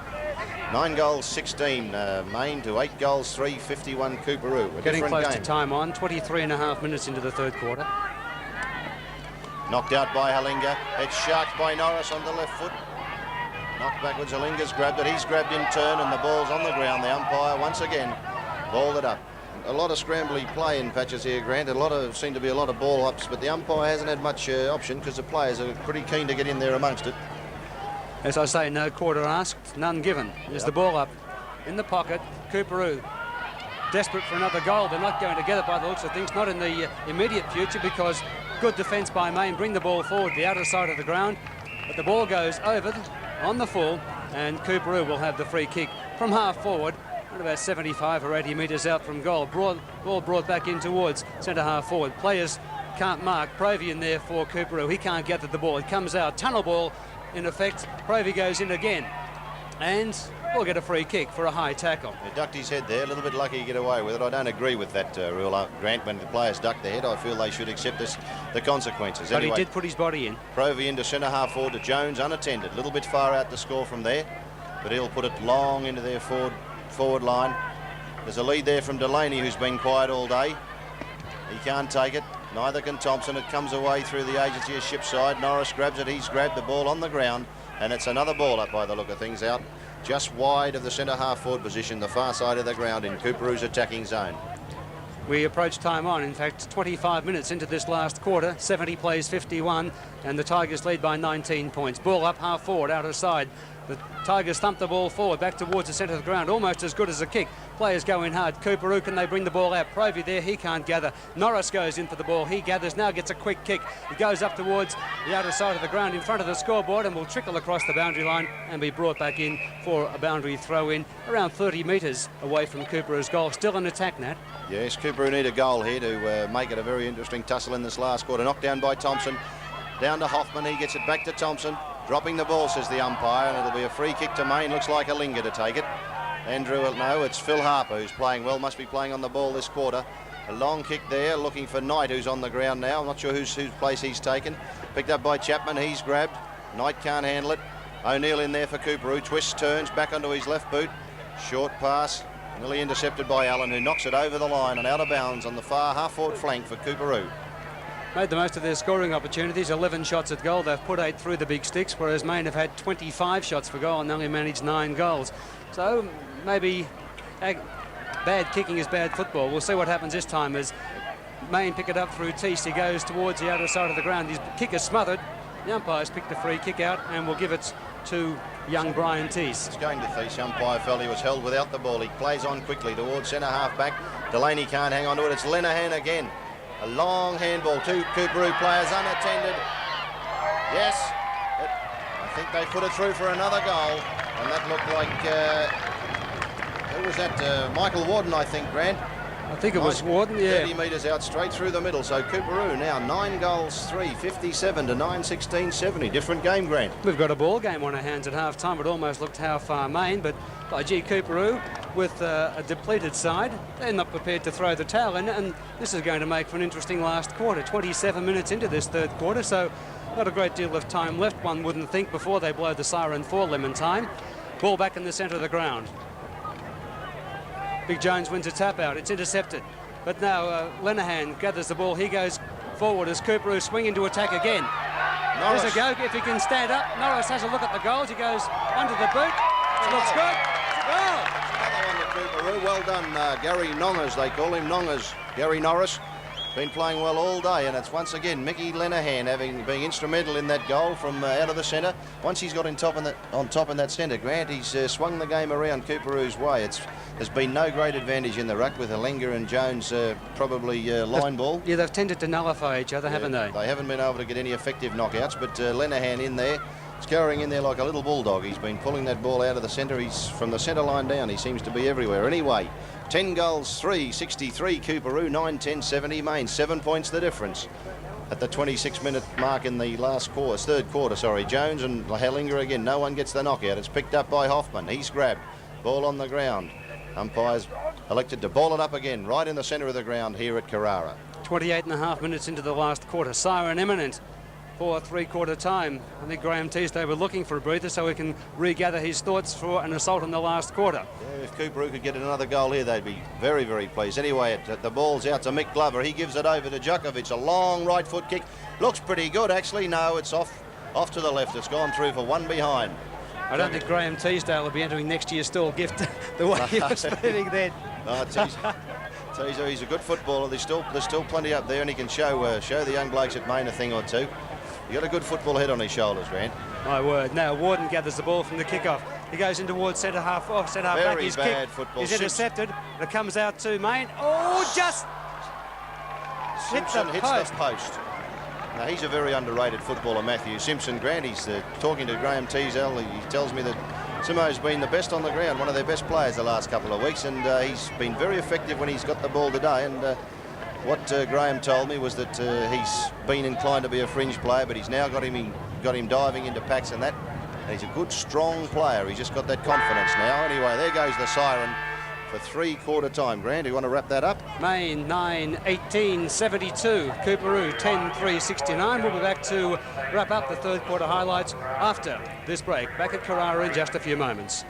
B: 9 goals, 16 Mayne to 8 goals, 3, 51 Coorparoo.
A: Getting close to time on, 23.5 minutes into the third quarter.
B: Knocked out by Halinga. It's sharked by Norris on the left foot. Knocked backwards, Halinga's grabbed it. He's grabbed in turn, and the ball's on the ground. The umpire once again balled it up. A lot of scrambly play in patches here, Grant. Seem to be a lot of ball ups, but the umpire hasn't had much option because the players are pretty keen to get in there amongst it.
A: As I say, no quarter asked, none given. There's the ball up in the pocket. Coorparoo desperate for another goal. They're not going to get it by the looks of things, not in the immediate future, because good defence by Mayne. Bring the ball forward, the outer side of the ground, but the ball goes over on the full, and Coorparoo will have the free kick from half forward, about 75 or 80 metres out from goal. Ball brought back in towards centre half forward. Players can't mark. Provey in there for Coorparoo. He can't gather the ball. It comes out. Tunnel ball in effect. Provey goes in again, and we'll get a free kick for a high tackle.
B: He ducked his head there. A little bit lucky to get away with it. I don't agree with that rule, Grant. When the players duck their head, I feel they should accept the consequences.
A: But
B: anyway,
A: he did put his body in.
B: Provey into centre half forward to Jones, unattended. A little bit far out to score from there, but he'll put it long into their forward line. There's a lead there from Delaney, who's been quiet all day. He can't take it. Neither can Thompson. It comes away through the agency of Shipside. Norris grabs it. He's grabbed the ball on the ground, and it's another ball up by the look of things, out just wide of the centre half forward position, the far side of the ground in Coorparoo's attacking zone.
A: We approach time on. In fact, 25 minutes into this last quarter. 70 plays 51, and the Tigers lead by 19 points. Ball up half forward, outer side. The Tigers thump the ball forward, back towards the centre of the ground, almost as good as a kick. Players go in hard. Coorparoo, can they bring the ball out? Provey there, he can't gather. Norris goes in for the ball. He gathers, now gets a quick kick. He goes up towards the outer side of the ground in front of the scoreboard and will trickle across the boundary line and be brought back in for a boundary throw-in around 30 metres away from Coorparoo's goal. Still an attack, Nat.
B: Yes, Coorparoo need a goal here to make it a very interesting tussle in this last quarter. Knocked down by Thompson. Down to Hoffman, he gets it back to Thompson. Dropping the ball, says the umpire, and it'll be a free kick to Mayne. Looks like a linger to take it. Andrew, no, it's Phil Harper who's playing well, must be playing on the ball this quarter. A long kick there, looking for Knight, who's on the ground now. I'm not sure whose place he's taken. Picked up by Chapman, he's grabbed. Knight can't handle it. O'Neill in there for Coorparoo. Twists, turns, back onto his left boot. Short pass, nearly intercepted by Allen, who knocks it over the line and out of bounds on the far half-forward flank for Coorparoo.
A: Made the most of their scoring opportunities, 11 shots at goal. They've put 8 through the big sticks, whereas Mayne have had 25 shots for goal and only managed 9 goals. So maybe bad kicking is bad football. We'll see what happens this time as Mayne pick it up through Teese. He goes towards the outer side of the ground. His kick is smothered. The umpire's picked the free kick out and will give it to young Brian Teese.
B: It's going to Teese. Umpire felt he was held without the ball. He plays on quickly towards centre half back. Delaney can't hang on to it. It's Lenahan again. A long handball. 2 Coorparoo players unattended. Yes, I think they put it through for another goal, and that looked like who was that? Michael Warden, I think, Grant.
A: I think it was Warden, yeah.
B: 30 metres out, straight through the middle. So Coorparoo now 9 goals, 3, 57 to 9, 16, 70. Different game, Grant.
A: We've got a ball game on our hands at half time. It almost looked how far Mayne, but by G. Coorparoo with a depleted side, they're not prepared to throw the towel in, and this is going to make for an interesting last quarter. 27 minutes into this third quarter, so not a great deal of time left, one wouldn't think, before they blow the siren for lemon time. Ball back in the centre of the ground. Big Jones wins a tap out. It's intercepted. But now Lenahan gathers the ball. He goes forward as Coorparoo swing into attack again.
B: Norris.
A: There's a go if he can stand up. Norris has a look at the goals. He goes under the boot. It looks good. Well,
B: another one to Coorparoo. Well done, Gary Nongers. They call him Nongers. Gary Norris. Been playing well all day, and it's once again Mickey Lenahan being instrumental in that goal from out of the centre. Once he's got on top in that centre, Grant, he's swung the game around Coorparoo's way. There's been no great advantage in the ruck with Alenga and Jones probably line ball.
A: Yeah, they've tended to nullify each other, haven't they?
B: They haven't been able to get any effective knockouts, but Lenahan in there, scurrying in there like a little bulldog. He's been pulling that ball out of the centre. He's from the centre line down. He seems to be everywhere. Anyway, 10 goals, 3, 63 Coorparoo, 9, 10, 70 Mayne. 7 points the difference at the 26-minute mark in the third quarter. Jones and Hellinger again. No one gets the knockout. It's picked up by Hoffman. He's grabbed. Ball on the ground. Umpires elected to ball it up again, right in the centre of the ground here at Carrara.
A: 28.5 minutes into the last quarter. Siren imminent for three-quarter time. I think Graham Teasdale were looking for a breather so he can regather his thoughts for an assault in the last quarter.
B: Yeah, if Coorparoo could get another goal here, they'd be very, very pleased. Anyway, the ball's out to Mick Glover. He gives it over to Djokovic. A long right foot kick. Looks pretty good, actually. No, it's off to the left. It's gone through for one behind.
A: I don't think Graham Teasdale will be entering next year's stall gift the way he was moving then.
B: Teaser, he's a good footballer. There's still plenty up there, and he can show the young blokes at Mayne a thing or two. He got a good football head on his shoulders, Grant.
A: My word. Now Warden gathers the ball from the kickoff. He goes in towards centre half back. His
B: bad
A: kick
B: football.
A: is intercepted. It comes out to Mayne. Oh, just
B: Simpson hits the post. Now, he's a very underrated footballer, Matthew Simpson. Grant, he's talking to Graham Teasdale. He tells me that Simo's been the best on the ground, one of their best players the last couple of weeks, and he's been very effective when he's got the ball today. And what Graham told me was that he's been inclined to be a fringe player, but he's now got him diving into packs and that. And he's a good, strong player. He's just got that confidence now. Anyway, there goes the siren for three-quarter time. Grant, do you want to wrap that up?
A: Mayne 9, 18, 72. Coorparoo 10, 3, 69. We'll be back to wrap up the third quarter highlights after this break. Back at Carrara in just a few moments.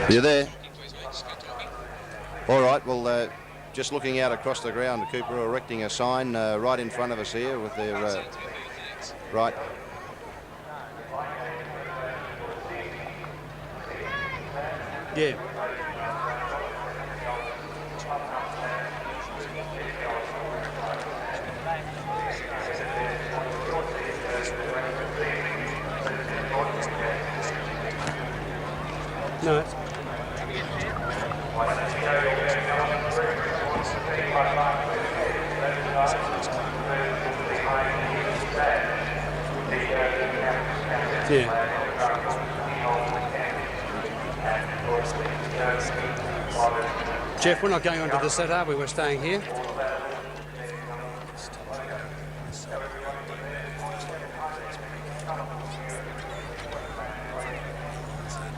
B: You there? All right, well, just looking out across the ground, Coorparoo erecting a sign right in front of us here with their right.
A: Yeah. No. Yeah. Jeff, we're not going on to the set, are we? We're staying here.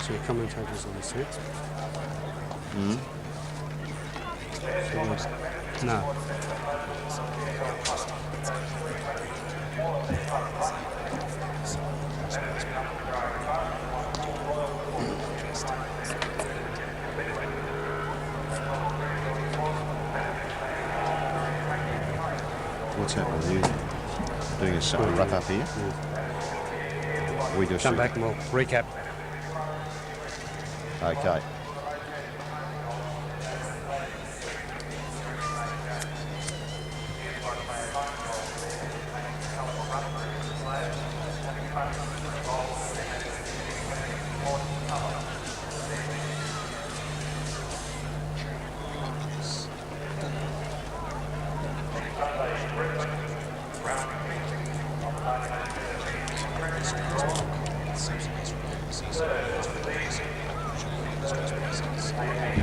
A: So your commentators on the set? No.
B: What's happening with you? Doing a sort of wrap up here?
A: Yeah.
B: We just
A: Come back and we'll recap.
B: Okay.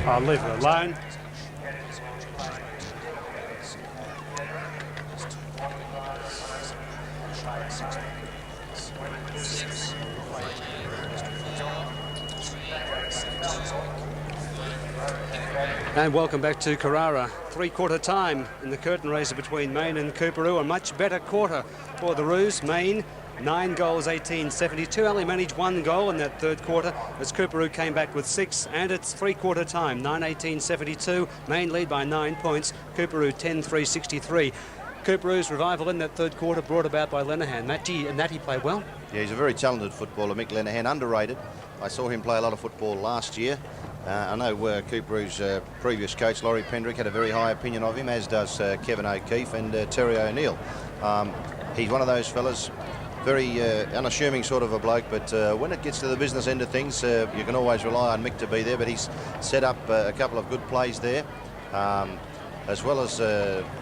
A: I'll leave it alone. And welcome back to Carrara. Three-quarter time in the curtain raiser between Mayne and Coorparoo. A much better quarter for the Roos. Mayne, 9 goals, 18-72. Only managed 1 goal in that third quarter as Coorparoo came back with 6. And it's three-quarter time, 9-18-72. Mayne lead by 9 points. Coorparoo 10-3-63. Coorparoo's revival in that third quarter brought about by Lenihan. Natty played well.
B: Yeah, he's a very talented footballer, Mick Lenihan, underrated. I saw him play a lot of football last year. I know Coorparoo's previous coach, Laurie Pendrick, had a very high opinion of him, as does Kevin O'Keefe and Terry O'Neill. He's one of those fellas, very unassuming sort of a bloke, but when it gets to the business end of things, you can always rely on Mick to be there, but he's set up a couple of good plays there. As well as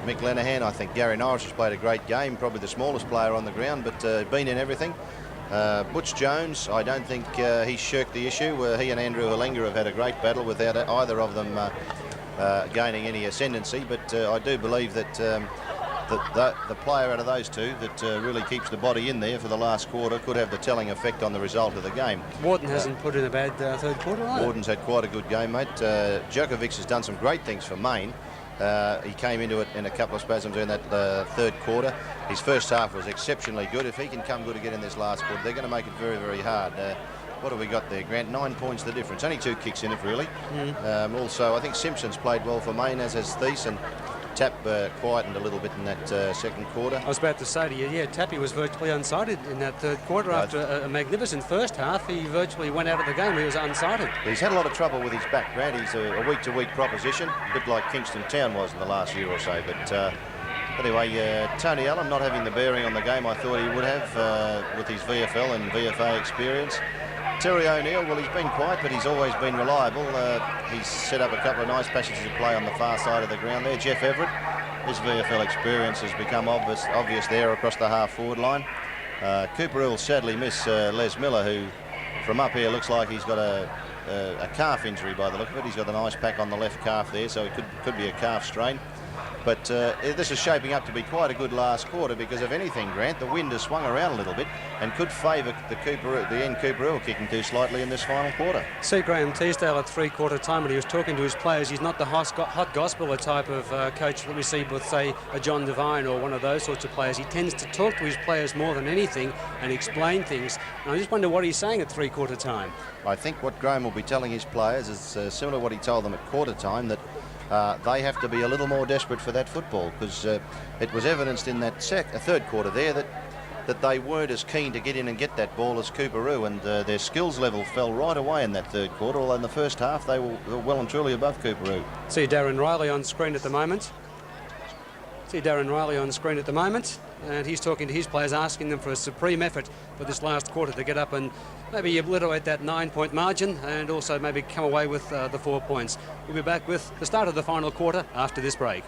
B: Mick Lenihan, I think Gary Norris has played a great game, probably the smallest player on the ground, but been in everything. Butch Jones, I don't think he's shirked the issue. He and Andrew Halenga have had a great battle without either of them gaining any ascendancy, but I do believe that the player out of those two that really keeps the body in there for the last quarter could have the telling effect on the result of the game.
A: Warden hasn't put in a bad third quarter either.
B: Warden's had quite a good game, mate. Djokovic has done some great things for Mayne. He came into it in a couple of spasms in that third quarter. His first half was exceptionally good. If he can come good again in this last quarter, they're going to make it very, very hard. What have we got there, Grant? 9 points the difference. Only 2 kicks in it, really. Also, I think Simpson's played well for Mayne, as has Thies, and Tapp quietened a little bit in that second quarter.
A: I was about to say to you, yeah, Tappy was virtually unsighted in that third quarter. After a magnificent first half, he virtually went out of the game. He was unsighted.
B: He's had a lot of trouble with his back, Grant. He's a week-to-week proposition, a bit like Kingston Town was in the last year or so. But anyway, Tony Allen not having the bearing on the game I thought he would have with his VFL and VFA experience. Terry O'Neill, well, he's been quiet, but he's always been reliable. He's set up a couple of nice passages of play on the far side of the ground there. Jeff Everett, his VFL experience has become obvious there across the half-forward line. Coorparoo will sadly miss Les Miller, who from up here looks like he's got a calf injury by the look of it. He's got an ice pack on the left calf there, so it could be a calf strain. But this is shaping up to be quite a good last quarter because, if anything, Grant, the wind has swung around a little bit and could favour the end Coorparoo kicking too slightly in this final quarter.
A: See Graham Teasdale at three-quarter time when he was talking to his players. He's not the hot gospeler type of coach that we see with, say, a John Devine or one of those sorts of players. He tends to talk to his players more than anything and explain things. And I just wonder what he's saying at three-quarter time.
B: I think what Graham will be telling his players is similar to what he told them at quarter time, that they have to be a little more desperate for that football, because it was evidenced in that third quarter there that they weren't as keen to get in and get that ball as Coorparoo, and their skills level fell right away in that third quarter, although in the first half they were well and truly above Coorparoo.
A: See Darren Riley on screen at the moment. And he's talking to his players, asking them for a supreme effort for this last quarter to get up and maybe obliterate that 9-point margin and also maybe come away with the 4 points. We'll be back with the start of the final quarter after this break.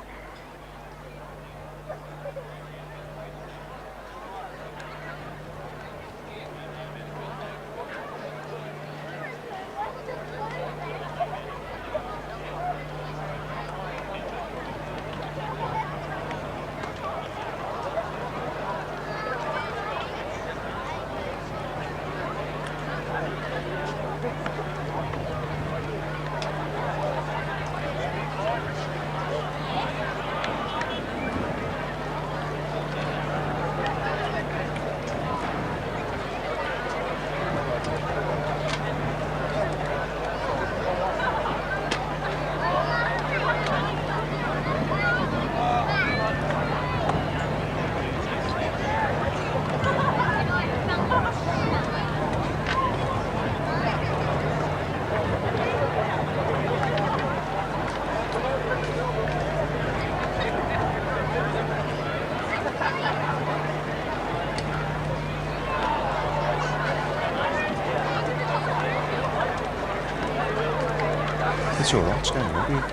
B: It's all right, it's going right.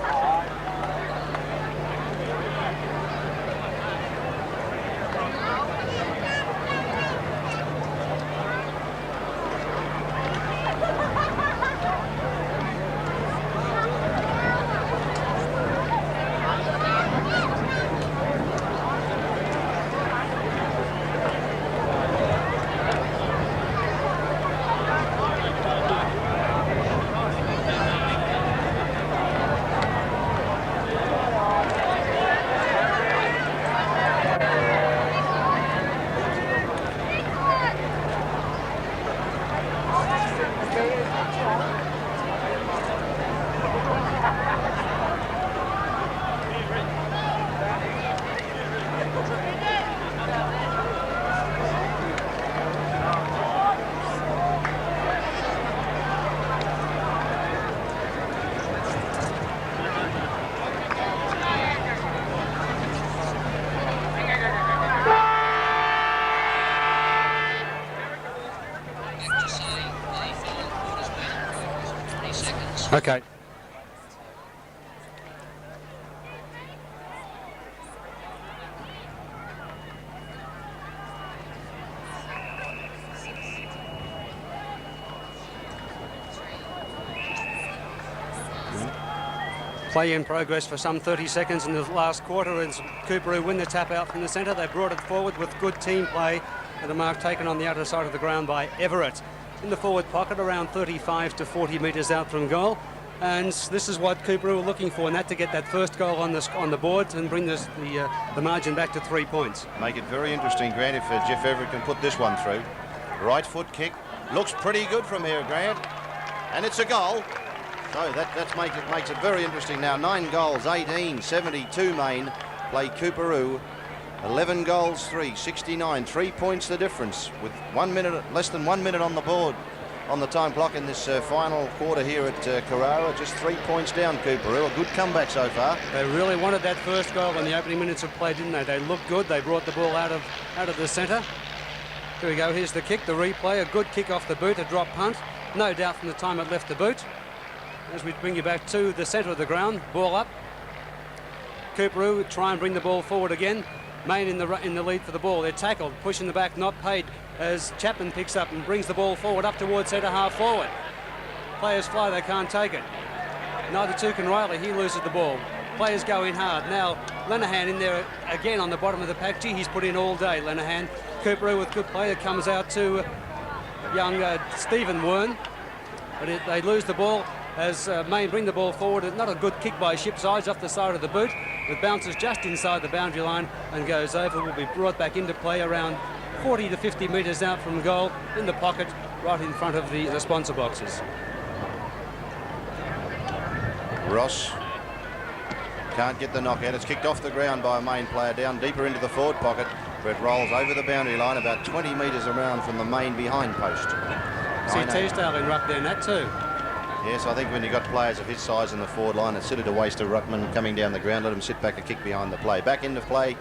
B: Okay. Play in progress for some 30 seconds in the last quarter as Coorparoo win the tap out from the centre. They brought it forward with good team play and a mark taken on the outer side of the ground by Everett. In the forward pocket, around 35 to 40 metres out from goal. And this is what Coorparoo were looking for, and that to get that first goal on the board and bring the margin back to 3 points. Make it very interesting, Grant, if Jeff Everett can put this one through. Right foot kick. Looks pretty good from here, Grant. And it's a goal. So that makes it very interesting now. 9 goals, 18, 72 Mayne play Coorparoo. 11 goals, 3, 69. 3 points the difference with 1 minute, less than 1 minute on the board on the time clock in this final quarter here at Carrara. Just 3 points down, Coorparoo. A good comeback so far.
A: They really wanted that first goal in the opening minutes of play, didn't they? They looked good. They brought the ball out of the centre. Here we go. Here's the kick, the replay. A good kick off the boot, a drop punt. No doubt from the time it left the boot. As we bring you back to the centre of the ground, ball up. Coorparoo try and bring the ball forward again. Mayne in the lead for the ball. They're tackled, pushing the back, not paid, as Chapman picks up and brings the ball forward up towards centre half forward. Players fly, they can't take it. Neither too can Riley, he loses the ball. Players go in hard. Now Lenehan in there again on the bottom of the pack. Gee, he's put in all day, Lenehan. Coorparoo with good play. It comes out to young Stephen Wern. But they lose the ball as Mayne bring the ball forward. Not a good kick by Shipsides off the side of the boot. It bounces just inside the boundary line and goes over. Will be brought back into play around 40 to 50 metres out from goal in the pocket right in front of the sponsor boxes.
B: Ross Can't get the knockout. It's kicked off the ground by a Mayne player down deeper into the forward pocket, where it rolls over the boundary line about 20 metres around from the Mayne behind post.
A: See Teasdale in ruck there, Nat, too.
B: Yes, I think when you've got players of his size in the forward line, it's silly to waste a ruckman coming down the ground. Let him sit back and kick behind the play. Back into play.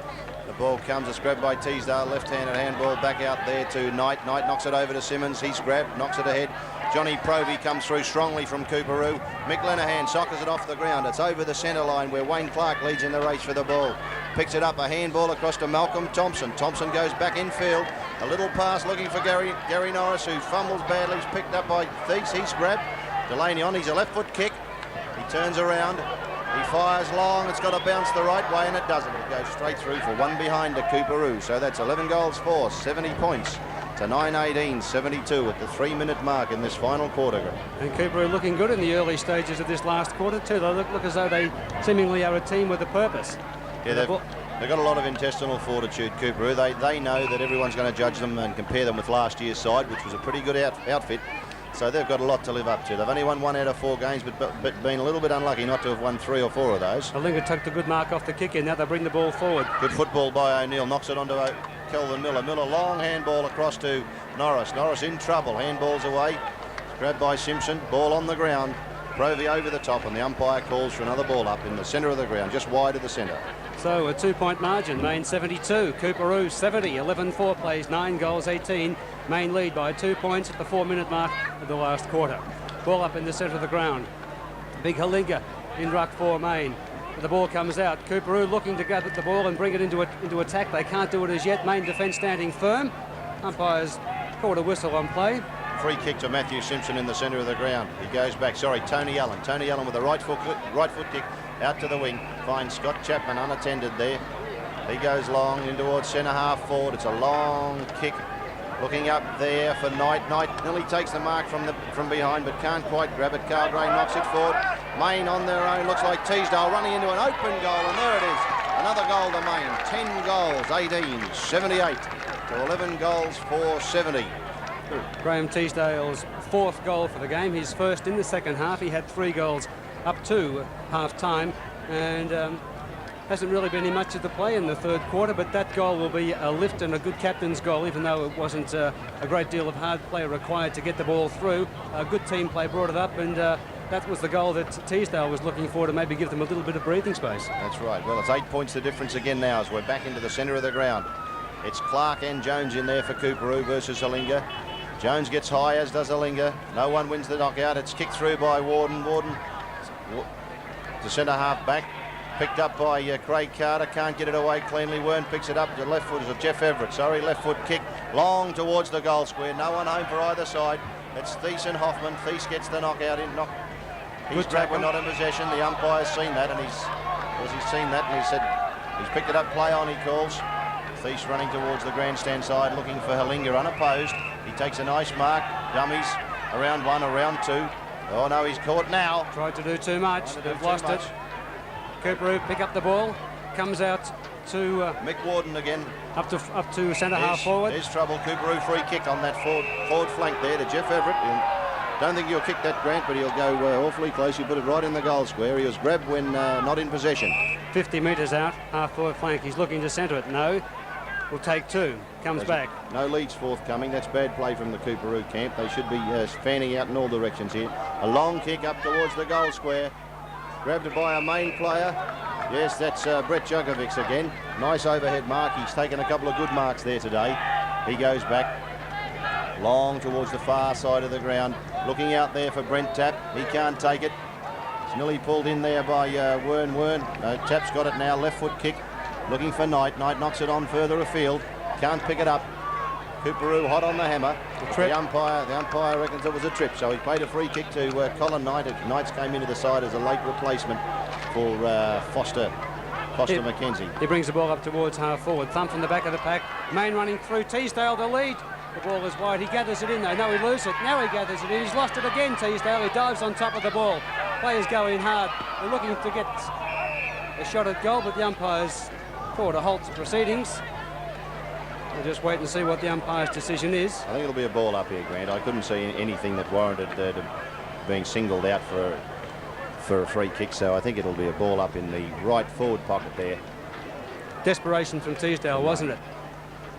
B: The ball comes. It's grabbed by Teasdale. Left-handed handball back out there to Knight. Knight knocks it over to Simmons. He's grabbed, knocks it ahead. Johnny Provey comes through strongly from Coorparoo. Mick Lenehan soccers it off the ground. It's over the centre line where Wayne Clark leads in the race for the ball. Picks it up, a handball across to Malcolm Thompson. Thompson goes back in field. A little pass looking for Gary Norris, who fumbles badly. He's picked up by Thies. He's grabbed. Delaney on. He's a left foot kick. He turns around. He fires long. It's got to bounce the right way, and it doesn't. It goes straight through for one behind to Coorparoo. So that's 11 goals for, 70 points to 9-18, 72 at the 3-minute mark in this final quarter.
A: And Coorparoo looking good in the early stages of this last quarter too. They look as though they seemingly are a team with a purpose.
B: Yeah, they've got a lot of intestinal fortitude, Coorparoo. They know that everyone's going to judge them and compare them with last year's side, which was a pretty good outfit. So they've got a lot to live up to. They've only won 1 out of 4 games, but been a little bit unlucky not to have won 3 or 4 of those.
A: Alinga took the good mark off the kick in. Now they bring the ball forward.
B: Good football by O'Neill. Knocks it onto Kelvin Miller. Miller, long handball across to Norris. Norris in trouble. Handball's away. Grabbed by Simpson. Ball on the ground. Provey over the top, and the umpire calls for another ball up in the centre of the ground, just wide of the centre.
A: So a 2-point margin. Mayne 72, Coorparoo 70, 11-4 plays, 9 goals, 18. Mayne lead by 2 points at the 4-minute mark of the last quarter. Ball up in the centre of the ground. Big Halinga in ruck for Mayne. The ball comes out. Coorparoo looking to gather the ball and bring it into attack. They can't do it as yet. Mayne defence standing firm. Umpires called a whistle on play.
B: Free kick to Matthew Simpson in the centre of the ground. He goes back. Sorry, Tony Allen. Tony Allen with a right foot kick out to the wing. Finds Scott Chapman unattended there. He goes long in towards centre half forward. It's a long kick. Looking up there for Knight. Knight nearly takes the mark from behind, but can't quite grab it. Carl Gray knocks it forward. Mayne on their own. Looks like Teasdale running into an open goal, and there it is. Another goal to Mayne. 10 goals, 18, 78 to 11 goals for 70.
A: Graham Teasdale's 4th goal for the game, his first in the second half. He had 3 goals up to half-time, and hasn't really been in much of the play in the 3rd quarter, but that goal will be a lift and a good captain's goal, even though it wasn't a great deal of hard play required to get the ball through. A good team play brought it up, and that was the goal that Teasdale was looking for to maybe give them a little bit of breathing space.
B: That's right. Well, it's 8 points the difference again now as we're back into the centre of the ground. It's Clark and Jones in there for Coorparoo versus Halinga. Jones gets high, as does Halinga. No one wins the knockout. It's kicked through by Warden. Warden, the centre half back. Picked up by Craig Carter. Can't get it away cleanly. Wern picks it up. The left foot is of Jeff Everett. Sorry, left foot kick. Long towards the goal square. No one home for either side. It's Thies and Hoffman. Thies gets the knockout in. He's grabbed, we're not in possession. The umpire's seen that, and he's seen that, and he said he's picked it up. Play on, he calls. Thies running towards the grandstand side, looking for Halinga unopposed. He takes a nice mark. Dummies. Around 1, around 2. Oh no, he's caught now.
A: Tried to do too much. They've lost it. Coorparoo pick up the ball. Comes out to
B: Mick Warden again.
A: Up to centre half forward.
B: There's trouble. Coorparoo free kick on that forward flank there to Jeff Everett. Don't think he'll kick that, Grant, but he'll go awfully close. He put it right in the goal square. He was grabbed when not in possession.
A: 50 metres out, half forward flank. He's looking to centre it. No. Will take 2. Comes back.
B: No leads forthcoming. That's bad play from the Coorparoo camp. They should be fanning out in all directions here. A long kick up towards the goal square. Grabbed by a Mayne player. Yes, that's Brett Jugovic again. Nice overhead mark. He's taken a couple of good marks there today. He goes back. Long towards the far side of the ground. Looking out there for Brent Tapp. He can't take it. It's nearly pulled in there by Wern. No, Tapp's got it now. Left foot kick. Looking for Knight. Knight knocks it on further afield. Can't pick it up. Coorparoo hot on the hammer. The umpire reckons it was a trip, so he played a free kick to Colin Knight. Knights came into the side as a late replacement for Foster McKenzie.
A: He brings the ball up towards half forward. Thump from the back of the pack. Mayne running through. Teasdale to lead. The ball is wide. He gathers it in though. No, he loses it. Now he gathers it in. He's lost it again, Teasdale. He dives on top of the ball. Players go in hard. They're looking to get a shot at goal, but the umpires called a halt to proceedings. We'll just wait and see what the umpire's decision is.
B: I think it'll be a ball up here, Grant. I couldn't see anything that warranted being singled out for a free kick, so I think it'll be a ball up in the right forward pocket there.
A: Desperation from Teasdale, wasn't it?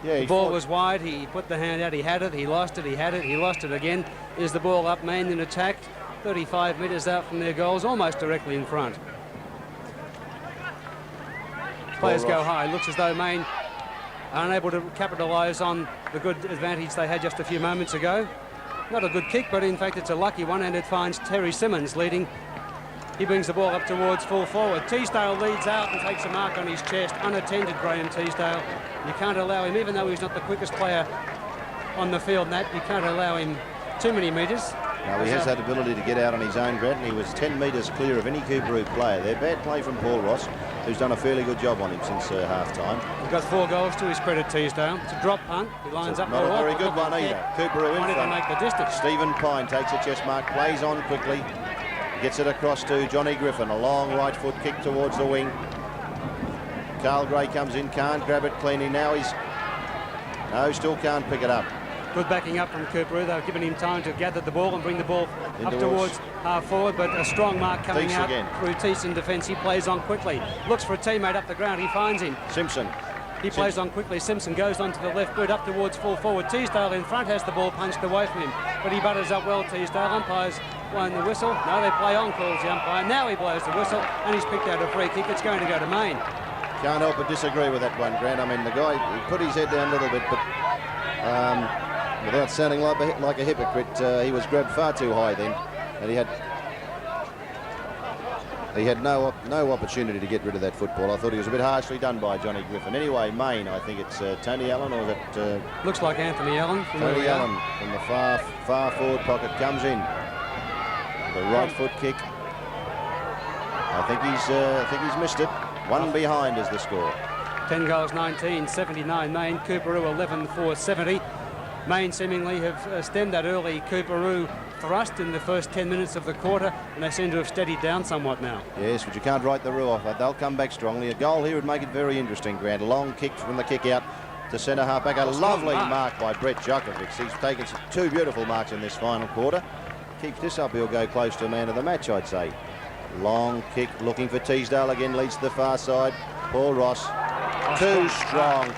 B: Yeah,
A: the ball was wide, he put the hand out, he had it, he lost it, he had it, he lost it again. Is the ball up, Mayne in attack, 35 metres out from their goals, almost directly in front. Players go high. Looks as though Mayne are unable to capitalise on the good advantage they had just a few moments ago. Not a good kick, but in fact it's a lucky one, and it finds Terry Simmons leading. He brings the ball up towards full forward. Teasdale leads out and takes a mark on his chest. Unattended, Graham Teasdale. You can't allow him, even though he's not the quickest player on the field, Nat, you can't allow him too many metres.
B: Now, he has that ability to get out on his own, Grant, and he was 10 metres clear of any Coorparoo player. They're bad play from Paul Ross, who's done a fairly good job on him since half-time.
A: He's got 4 goals to his credit, Teasdale. It's a drop punt. He lines up.
B: Not a very good one either. Coorparoo in front.
A: Make the distance.
B: Stephen Pine takes a chest mark, plays on quickly, gets it across to Johnny Griffin. A long right foot kick towards the wing. Carl Gray comes in, can't grab it cleanly. Now still can't pick it up.
A: Good backing up from Coorparoo. They've given him time to gather the ball and bring the ball up towards half forward, but a strong mark coming out through Teese in defence. He plays on quickly, looks for a teammate up the ground. He finds him.
B: Simpson.
A: He plays on quickly. Simpson goes onto the left boot up towards full forward. Teasdale in front has the ball punched away from him, but he butters up well. Teasdale. Umpires blowing the whistle. No, they play on, calls the umpire. Now he blows the whistle and he's picked out a free kick. It's going to go to Mayne.
B: Can't help but disagree with that one, Grant. I mean, the guy, he put his head down a little bit, but without sounding like a hypocrite, he was grabbed far too high then, and he had no opportunity to get rid of that football. I thought he was a bit harshly done by Johnny Griffin. Anyway, Mayne, I think it's Tony Allen, or is it?
A: Looks like Anthony Allen.
B: Tony Allen from the far forward pocket comes in. The right foot kick. I think he's missed it. 1 behind is the score.
A: 10 goals, 19, 79 Mayne. Coorparoo 11 for 70. Mayne seemingly have stemmed that early Coorparoo thrust in the first 10 minutes of the quarter, and they seem to have steadied down somewhat now.
B: Yes, but you can't write the rule off. They'll come back strongly. A goal here would make it very interesting, Grant. A long kick from the kick out to centre half back. A lovely mark by Brett Djokovic. He's taken 2 beautiful marks in this final quarter. Keeps this up, he'll go close to man of the match, I'd say. Long kick, looking for Teasdale again, leads to the far side. Paul Ross, too strong.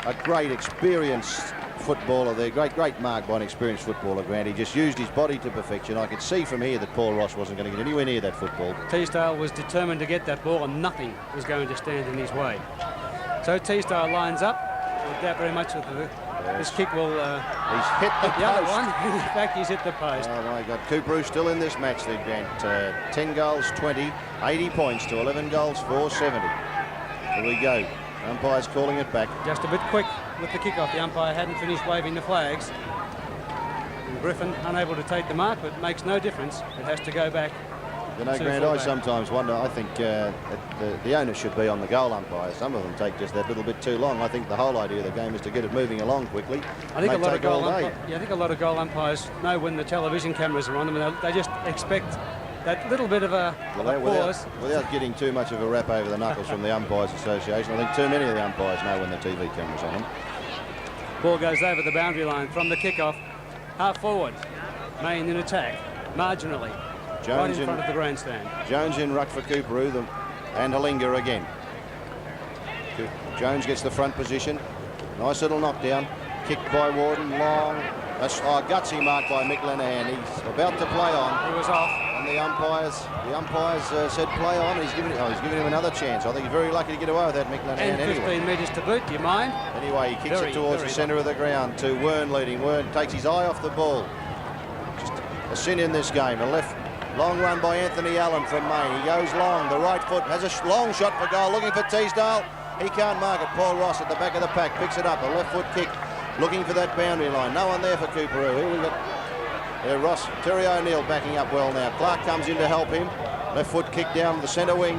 B: A great experienced footballer there, great mark by an experienced footballer, Grant. He just used his body to perfection. I could see from here that Paul Ross wasn't going to get anywhere near that football.
A: Teasdale was determined to get that ball and nothing was going to stand in his way. So Teasdale lines up. I doubt very much that this kick will...
B: he's hit the post.
A: Other one. In fact, he's hit the post.
B: Oh, my God. Coorparoo still in this match, then, Grant. 10 goals, 20, 80 points to 11 goals, 470. Here we go. Umpire's calling it back.
A: Just a bit quick with the kickoff. The umpire hadn't finished waving the flags. And Griffin unable to take the mark, but it makes no difference. It has to go back.
B: You know, Grant, I sometimes wonder, I think that the onus should be on the goal umpire. Some of them take just that little bit too long. I think the whole idea of the game is to get it moving along quickly.
A: I think a lot of goal umpires know when the television cameras are on them, and they just expect that little bit of a pause.
B: Without getting too much of a rap over the knuckles from the Umpires Association, I think too many of the umpires know when the TV camera's on them.
A: Ball goes over the boundary line from the kickoff. Half forward. Mayne in attack. Marginally.
B: Jones
A: right in front of the grandstand.
B: Jones in ruck for Coorparoo and Halinga again. Jones gets the front position. Nice little knockdown. Kicked by Warden. Long. A gutsy mark by Mick Lenahan. He's about to play on.
A: He was off.
B: And the umpires said play on. He's giving him another chance. I think he's very lucky to get away with that, Mick Lenahan.
A: And 15 metres to boot, do you mind?
B: Anyway, he kicks it towards the centre of the ground to Wern leading. Wern takes his eye off the ball. Just a sin in this game. A left long run by Anthony Allen from Mayne. He goes long. The right foot has a long shot for goal. Looking for Teasdale. He can't mark it. Paul Ross at the back of the pack picks it up. A left foot kick. Looking for that boundary line. No one there for Coorparoo. Here we got Ross. Terry O'Neill backing up well now. Clark comes in to help him. Left foot kick down the centre wing.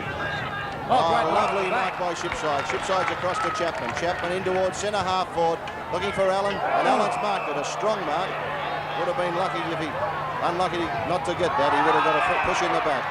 B: Lovely mark by Shipside. Shipside's across to Chapman. Chapman in towards centre half forward. Looking for Allen. And Allen's marked it. A strong mark. Would have been unlucky not to get that. He would have got a push in the back.